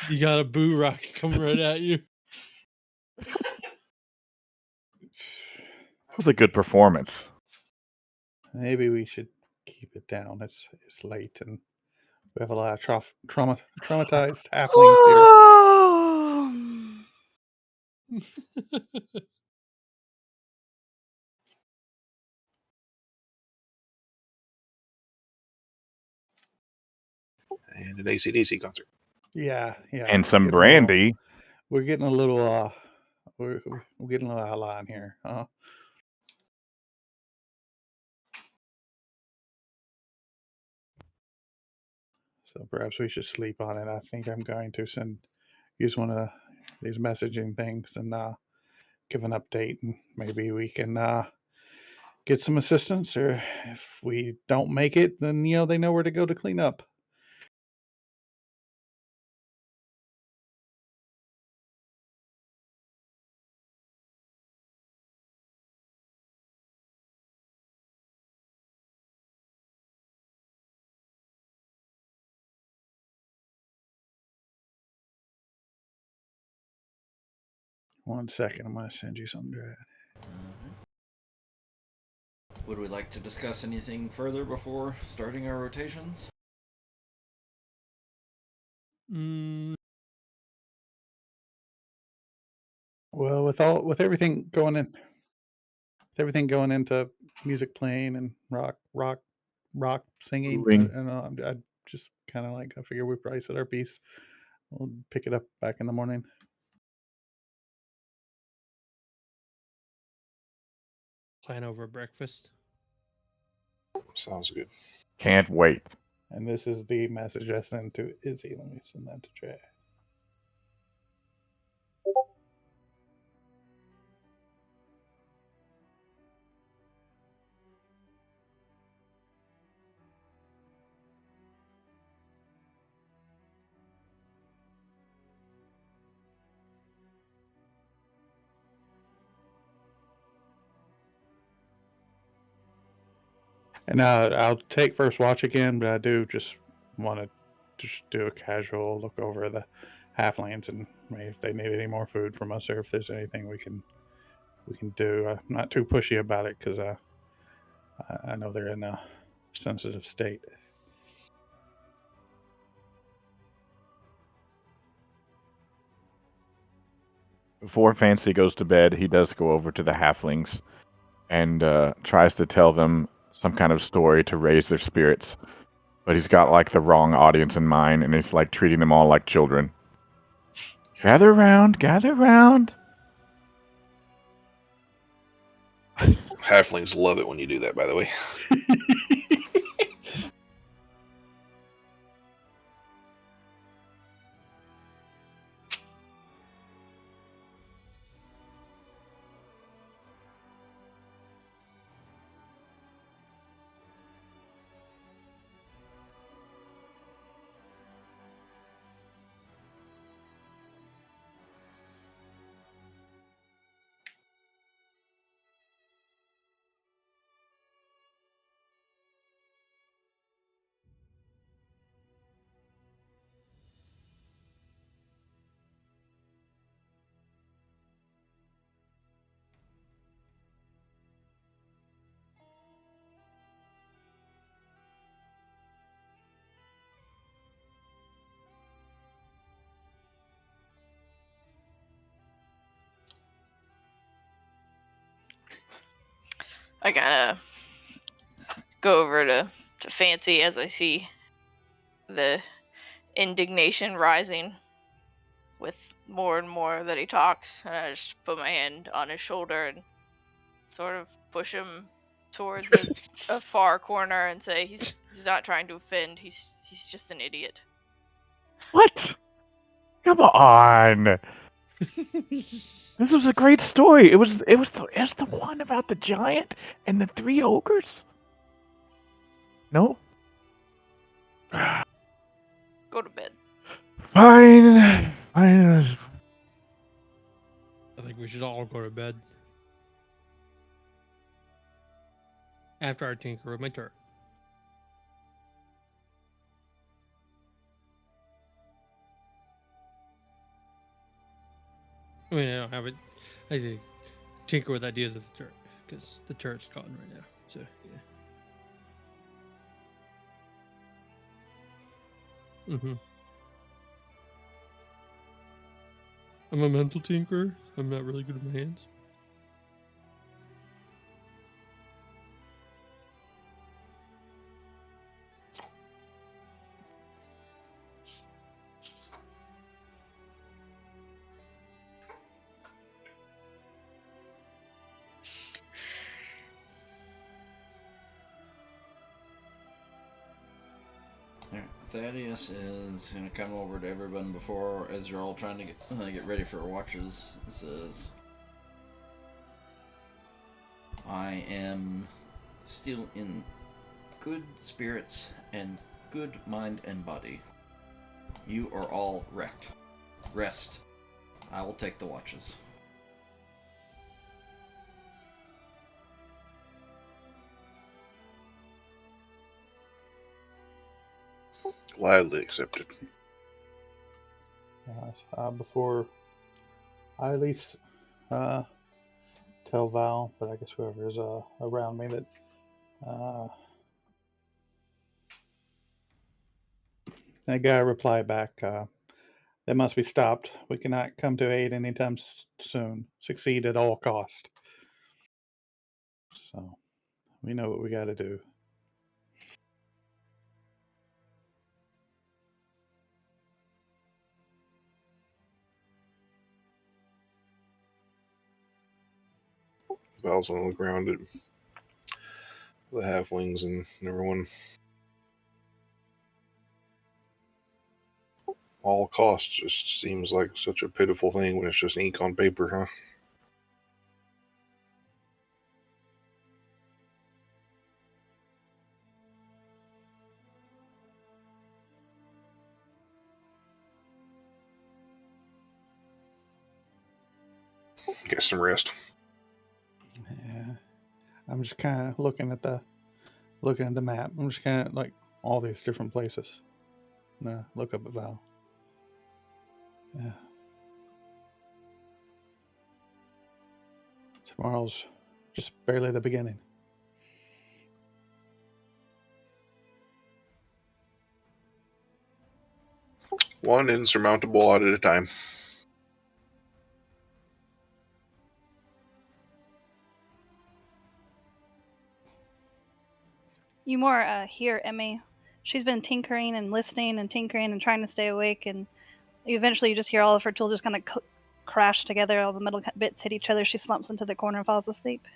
You got a boo rock coming right at you. That was a good performance. Maybe we should keep it down. It's late and we have a lot of traumatized halflings here. And an AC/DC concert. Yeah. And it's some getting a little- brandy. we're getting a little we're getting a little out of line here. So perhaps we should sleep on it. I think I'm going to use one of these messaging things and give an update, and maybe we can get some assistance. Or if we don't make it, then they know where to go to clean up. One second, I'm going to send you something, Dred. Would we like to discuss anything further before starting our rotations? Mm, Well, with everything going into music playing and rock singing, Ooh-ing. and I just kind of I figure we probably said our piece. We'll pick it up back in the morning. plan over breakfast. Sounds good. Can't wait. And this is the message I sent to Izzy. Let me send that to Jay. And I'll take first watch again, but I do just want to just do a casual look over the halflings and maybe if they need any more food from us or if there's anything we can do. I'm not too pushy about it because I know they're in a sensitive state. Before Fancy goes to bed, he does go over to the halflings and tries to tell them some kind of story to raise their spirits. But he's got like the wrong audience in mind, and he's like treating them all like children. Gather round, gather round. Halflings love it when you do that, by the way. I kind of go over to Fancy as I see the indignation rising with more and more that he talks, and I just put my hand on his shoulder and sort of push him towards a far corner and say he's not trying to offend, he's just an idiot. What? Come on. This was a great story. It was the one about the giant and the 3 ogres. No? Go to bed. Fine. Fine. I think we should all go to bed. After I tinker with my turret. I mean, I don't have it. I do tinker with ideas of the turret because the turret's gone right now. So yeah. I'm a mental tinkerer. I'm not really good with my hands. Alright, Thaddeus is gonna come over to everyone before, as you're all trying to get ready for watches. Says, I am still in good spirits and good mind and body. You are all wrecked. Rest. I will take the watches. Gladly accepted. Before I at least tell Val, but I guess whoever is around me that that guy replied back. They must be stopped. We cannot come to aid anytime soon. Succeed at all cost. So we know what we got to do. Val's on the ground at the halflings and everyone. All costs just seems like such a pitiful thing when it's just ink on paper, huh? Get some rest. Yeah, I'm just kind of looking at the map. I'm just kind of like all these different places. Nah, look up at Val. Yeah. Tomorrow's just barely the beginning. One insurmountable odd at a time. You more hear Emmy. She's been tinkering and listening and tinkering and trying to stay awake, and eventually you just hear all of her tools just kind of crash together. All the metal bits hit each other. She slumps into the corner and falls asleep.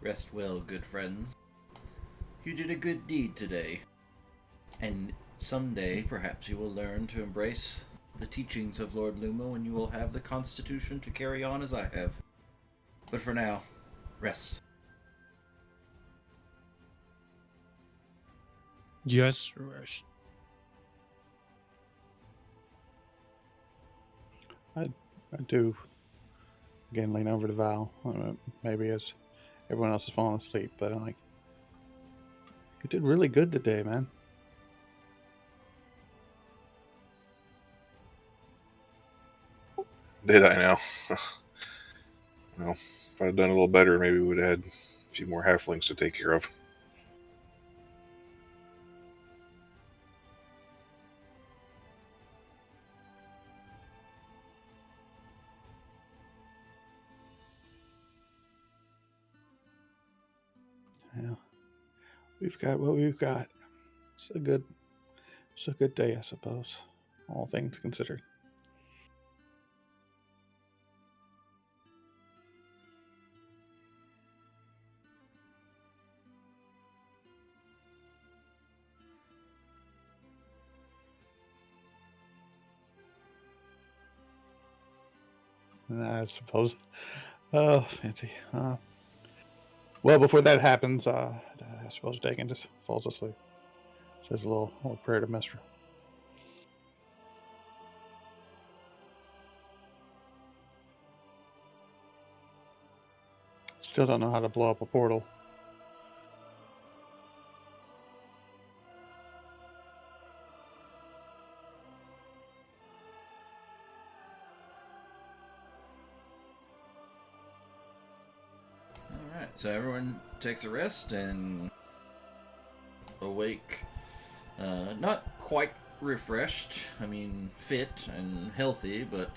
Rest well, good friends. You did a good deed today. And someday, perhaps you will learn to embrace the teachings of Lord Lumo, and you will have the constitution to carry on as I have. But for now, rest. Just rest. I do again lean over to Val. Maybe as everyone else is falling asleep, but I'm like, you did really good today, man. Did I now? Well, if I'd done a little better, maybe we would have had a few more halflings to take care of. Yeah, we've got what we've got. It's a good day, I suppose. All things considered. And I suppose. Oh, fancy. Well, before that happens, I suppose Dagon just falls asleep. Says a little prayer to Mistra. Still don't know how to blow up a portal. Alright, so everyone takes a rest and awake. Not quite refreshed. I mean, fit and healthy, but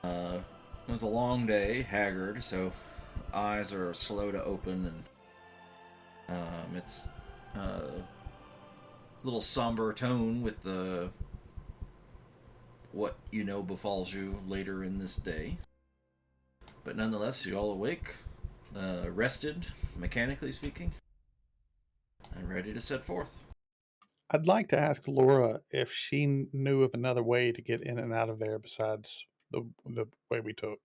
it was a long day, haggard, so eyes are slow to open, and it's a little somber tone with the what you know befalls you later in this day. But nonetheless, you're all awake, rested, mechanically speaking, and ready to set forth. I'd like to ask Laura if she knew of another way to get in and out of there besides the way we took.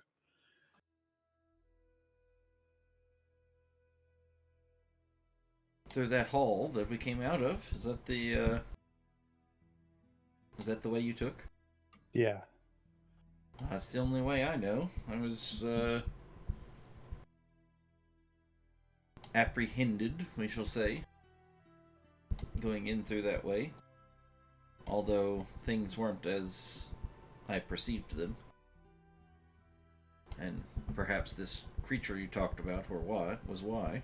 Through that hall that we came out of, is that the way you took? Yeah. That's the only way I know. I was apprehended, we shall say, going in through that way. Although things weren't as I perceived them. And perhaps this creature you talked about was why.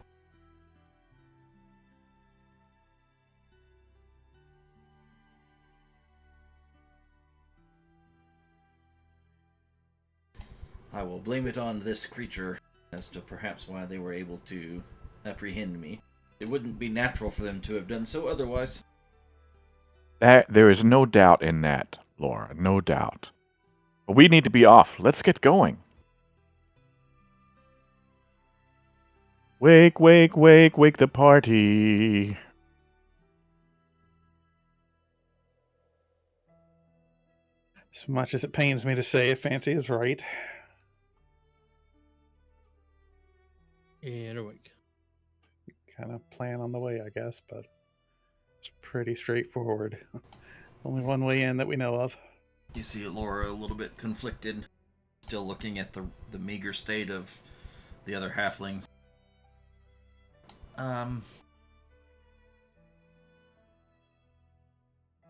I will blame it on this creature as to perhaps why they were able to apprehend me. It wouldn't be natural for them to have done so otherwise. There is no doubt in that, Laura. No doubt. But we need to be off. Let's get going. Wake, wake, wake, wake the party. As much as it pains me to say it, Fancy is right. And awake. Kind of plan on the way, I guess, but it's pretty straightforward. Only one way in that we know of. You see Laura a little bit conflicted, still looking at the meager state of the other halflings.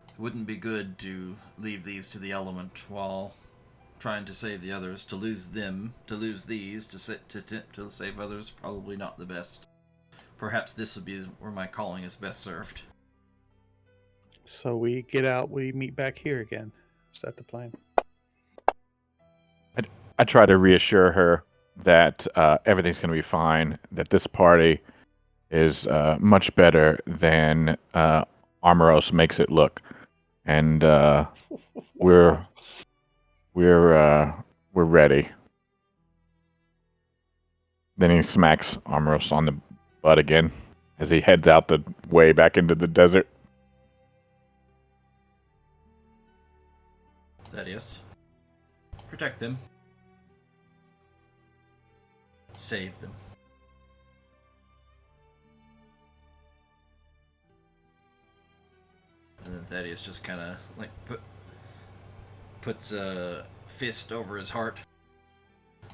It wouldn't be good to leave these to the element while trying to save the others. To lose them, to lose these, to save others, probably not the best. Perhaps this would be where my calling is best served. So we get out, we meet back here again. Is that the plan? I try to reassure her that everything's going to be fine, that this party is much better than Armoros makes it look. And we're ready. Then he smacks Armoros on the butt again as he heads out the way back into the desert. Thaddeus, protect them. Save them. And then Thaddeus just kind of like puts a fist over his heart.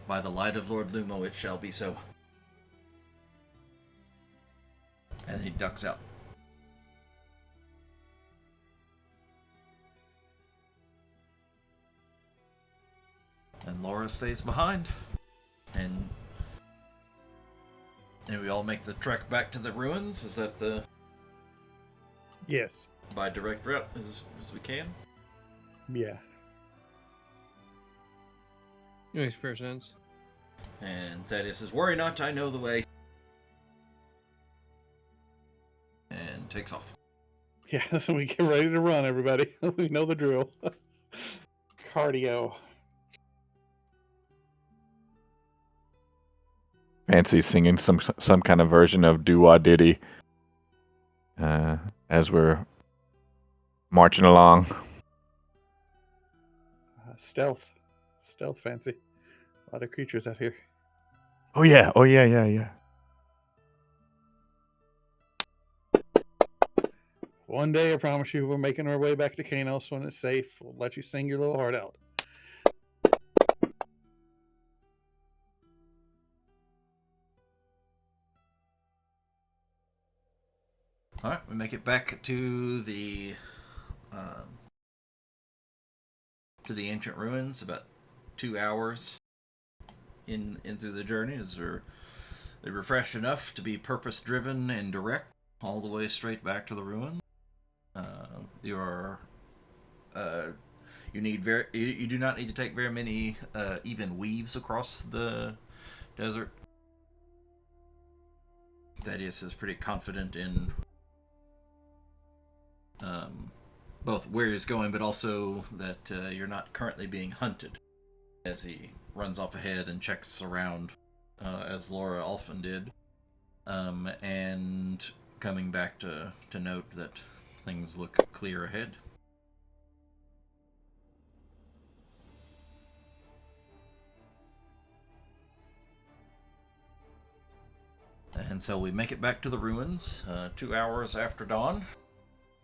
By the light of Lord Lumo, it shall be so. And he ducks out. And Laura stays behind. And we all make the trek back to the ruins. Is that the... Yes. By direct route as we can? Yeah. Makes fair sense. And Thaddeus says, "Worry not, I know the way." And takes off. Yeah, so we get ready to run, everybody. We know the drill. Cardio. Fancy singing some kind of version of doo-wah ditty as we're marching along. Stealth, Fancy. A lot of creatures out here. Oh yeah, yeah. One day, I promise you, we're making our way back to Kanos when it's safe. We'll let you sing your little heart out. All right, we make it back to the ancient ruins. About 2 hours into the journey, as they're refreshed enough to be purpose-driven and direct all the way straight back to the ruins. You do not need to take very many even weaves across the desert. Thaddeus is pretty confident in both where he's going, but also that you're not currently being hunted. As he runs off ahead and checks around, as Laura often did, and coming back to note that things look clear ahead. And so we make it back to the ruins 2 hours after dawn.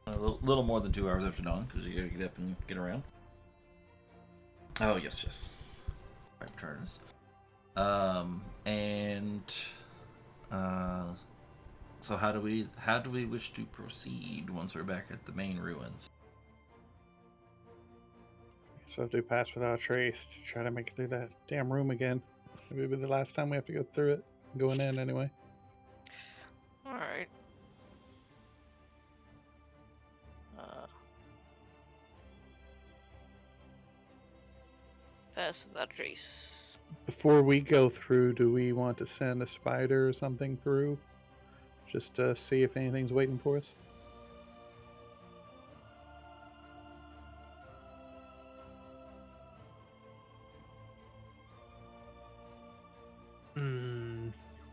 A little more than 2 hours after dawn, because you gotta get up and get around. Oh, yes. Right, Charters. And so how do we wish to proceed once we're back at the main ruins? So if we pass without a trace to try to make it through that damn room again. Maybe it'll be the last time we have to go through it. Going in anyway. Alright. Pass without trace. Before we go through, do we want to send a spider or something through? Just to see if anything's waiting for us?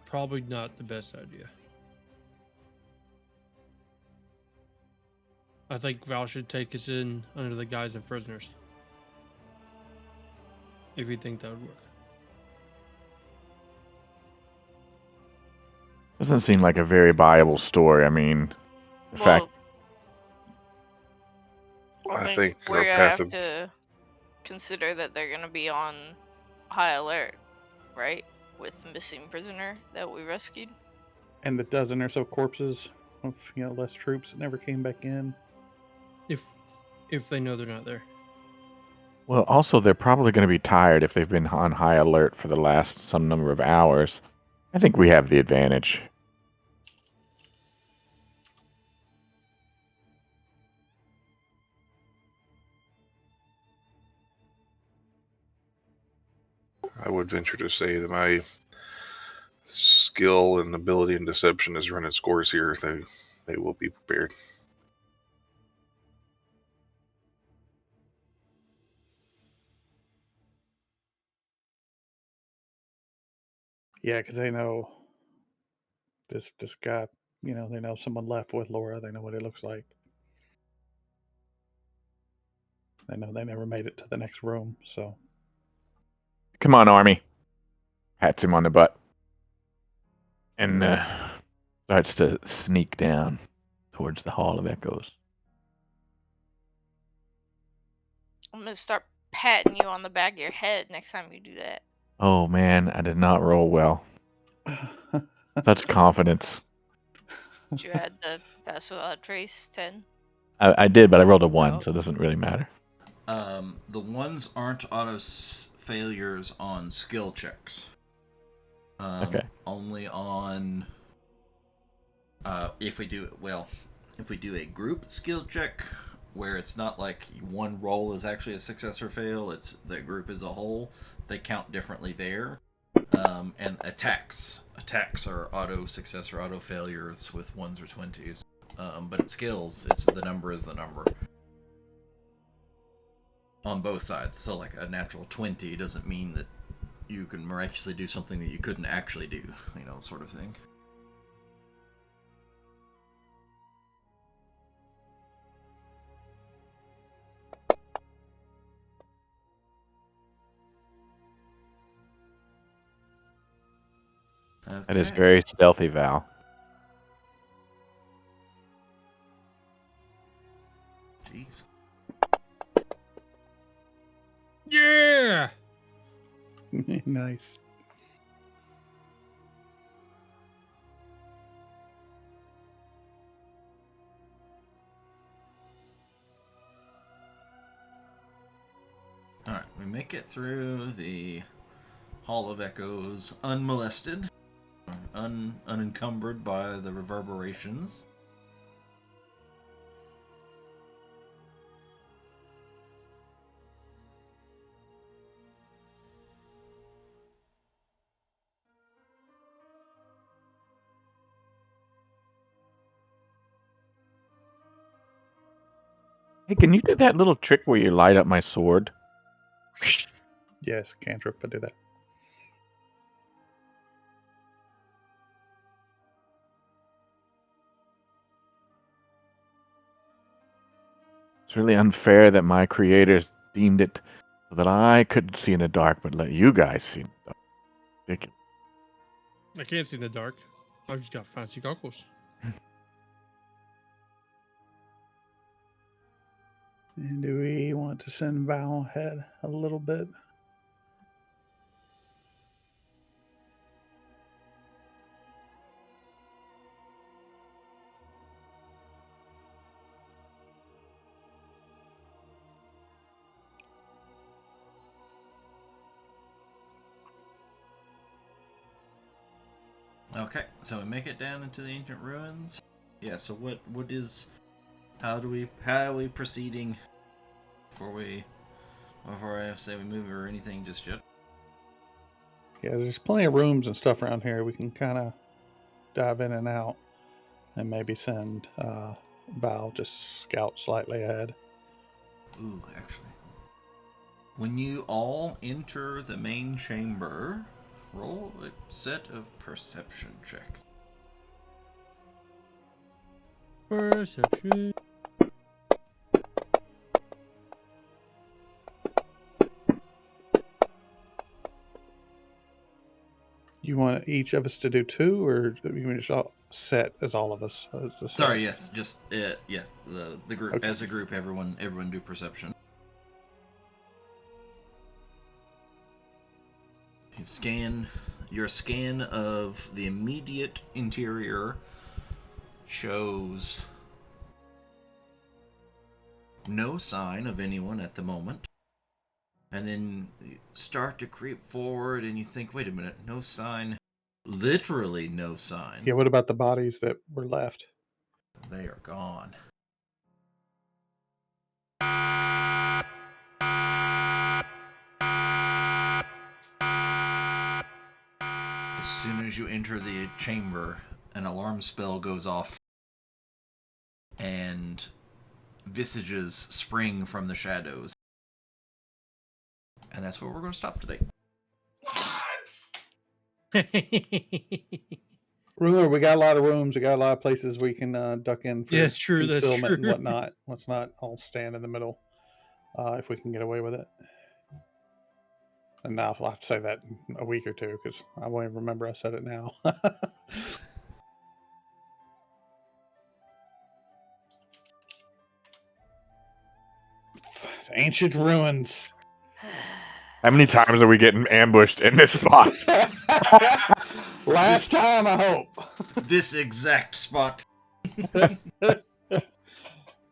Probably not the best idea. I think Val should take us in under the guise of prisoners. If you think that would work. Doesn't seem like a very viable story. I mean, the fact. I think we're gonna path have of to consider that they're gonna be on high alert, right? With the missing prisoner that we rescued. And the dozen or so corpses of less troops that never came back in. If they know they're not there. Well, also, they're probably going to be tired if they've been on high alert for the last some number of hours. I think we have the advantage. I would venture to say that my skill and ability in deception is running scores here. They will be prepared. Yeah, because they know this guy. They know someone left with Laura. They know what it looks like. They know they never made it to the next room. So Come on, Army. Pats him on the butt. And starts to sneak down towards the Hall of Echoes. I'm gonna start patting you on the back of your head next time you do that. Oh man, I did not roll well. Such confidence. Did you add the pass without a trace 10? I did, but I rolled a 1, Oh. so it doesn't really matter. The ones aren't auto failures on skill checks. Okay. Only on if we do a group skill check where it's not like one roll is actually a success or fail, it's the group as a whole. They count differently there. And attacks are auto success or auto failures with 1s or 20s. But at skills, it's the number is the number on both sides. So like a natural 20 doesn't mean that you can miraculously do something that you couldn't actually do, sort of thing. Okay. That is very stealthy, Val. Jeez. Yeah! Nice. Alright, we make it through the Hall of Echoes unmolested, unencumbered by the reverberations. Hey, can you do that little trick where you light up my sword? Yes, cantrip, but do that. It's really unfair that my creators deemed it so that I couldn't see in the dark, but let you guys see in the dark. Ridiculous. I can't see in the dark. I've just got fancy goggles. And do we want to send Val ahead a little bit? Okay, so we make it down into the ancient ruins. Yeah. So what is? How are we proceeding? Before I say we move or anything just yet. Yeah, there's plenty of rooms and stuff around here. We can kind of dive in and out, and maybe send Val just scout slightly ahead. Ooh, actually. When you all enter the main chamber, roll a set of perception checks. Perception. You want each of us to do 2, or you want to all set as all of us? As the set? Sorry, yes, just yeah, the group Okay. as a group, everyone do perception. Your scan of the immediate interior shows no sign of anyone at the moment. And then you start to creep forward and you think, wait a minute, no sign. Literally no sign. Yeah, what about the bodies that were left? They are gone. As soon as you enter the chamber, an alarm spell goes off and visages spring from the shadows. And that's where we're going to stop today. Remember, we got a lot of rooms. We got a lot of places we can duck in for Yeah, that's true, that's concealment and true. whatnot. Let's not all stand in the middle if we can get away with it. And now I'll have to say that in a week or two because I won't even remember I said it now. It's ancient ruins. How many times are we getting ambushed in this spot? Last time, I hope. This exact spot.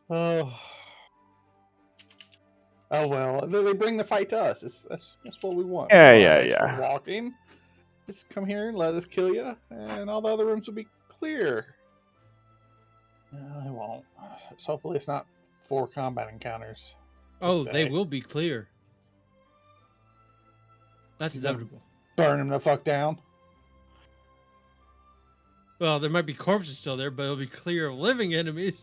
Oh. Oh well, they bring the fight to us. That's what we want. Yeah, Come on, yeah, thanks for yeah. walking. Just come here and let us kill you, and all the other rooms will be clear. No, it won't. So hopefully, it's not 4 combat encounters. Oh, this they day. will be clear. That's You gonna inevitable. burn them the fuck down. Well, there might be corpses still there, but it'll be clear of living enemies.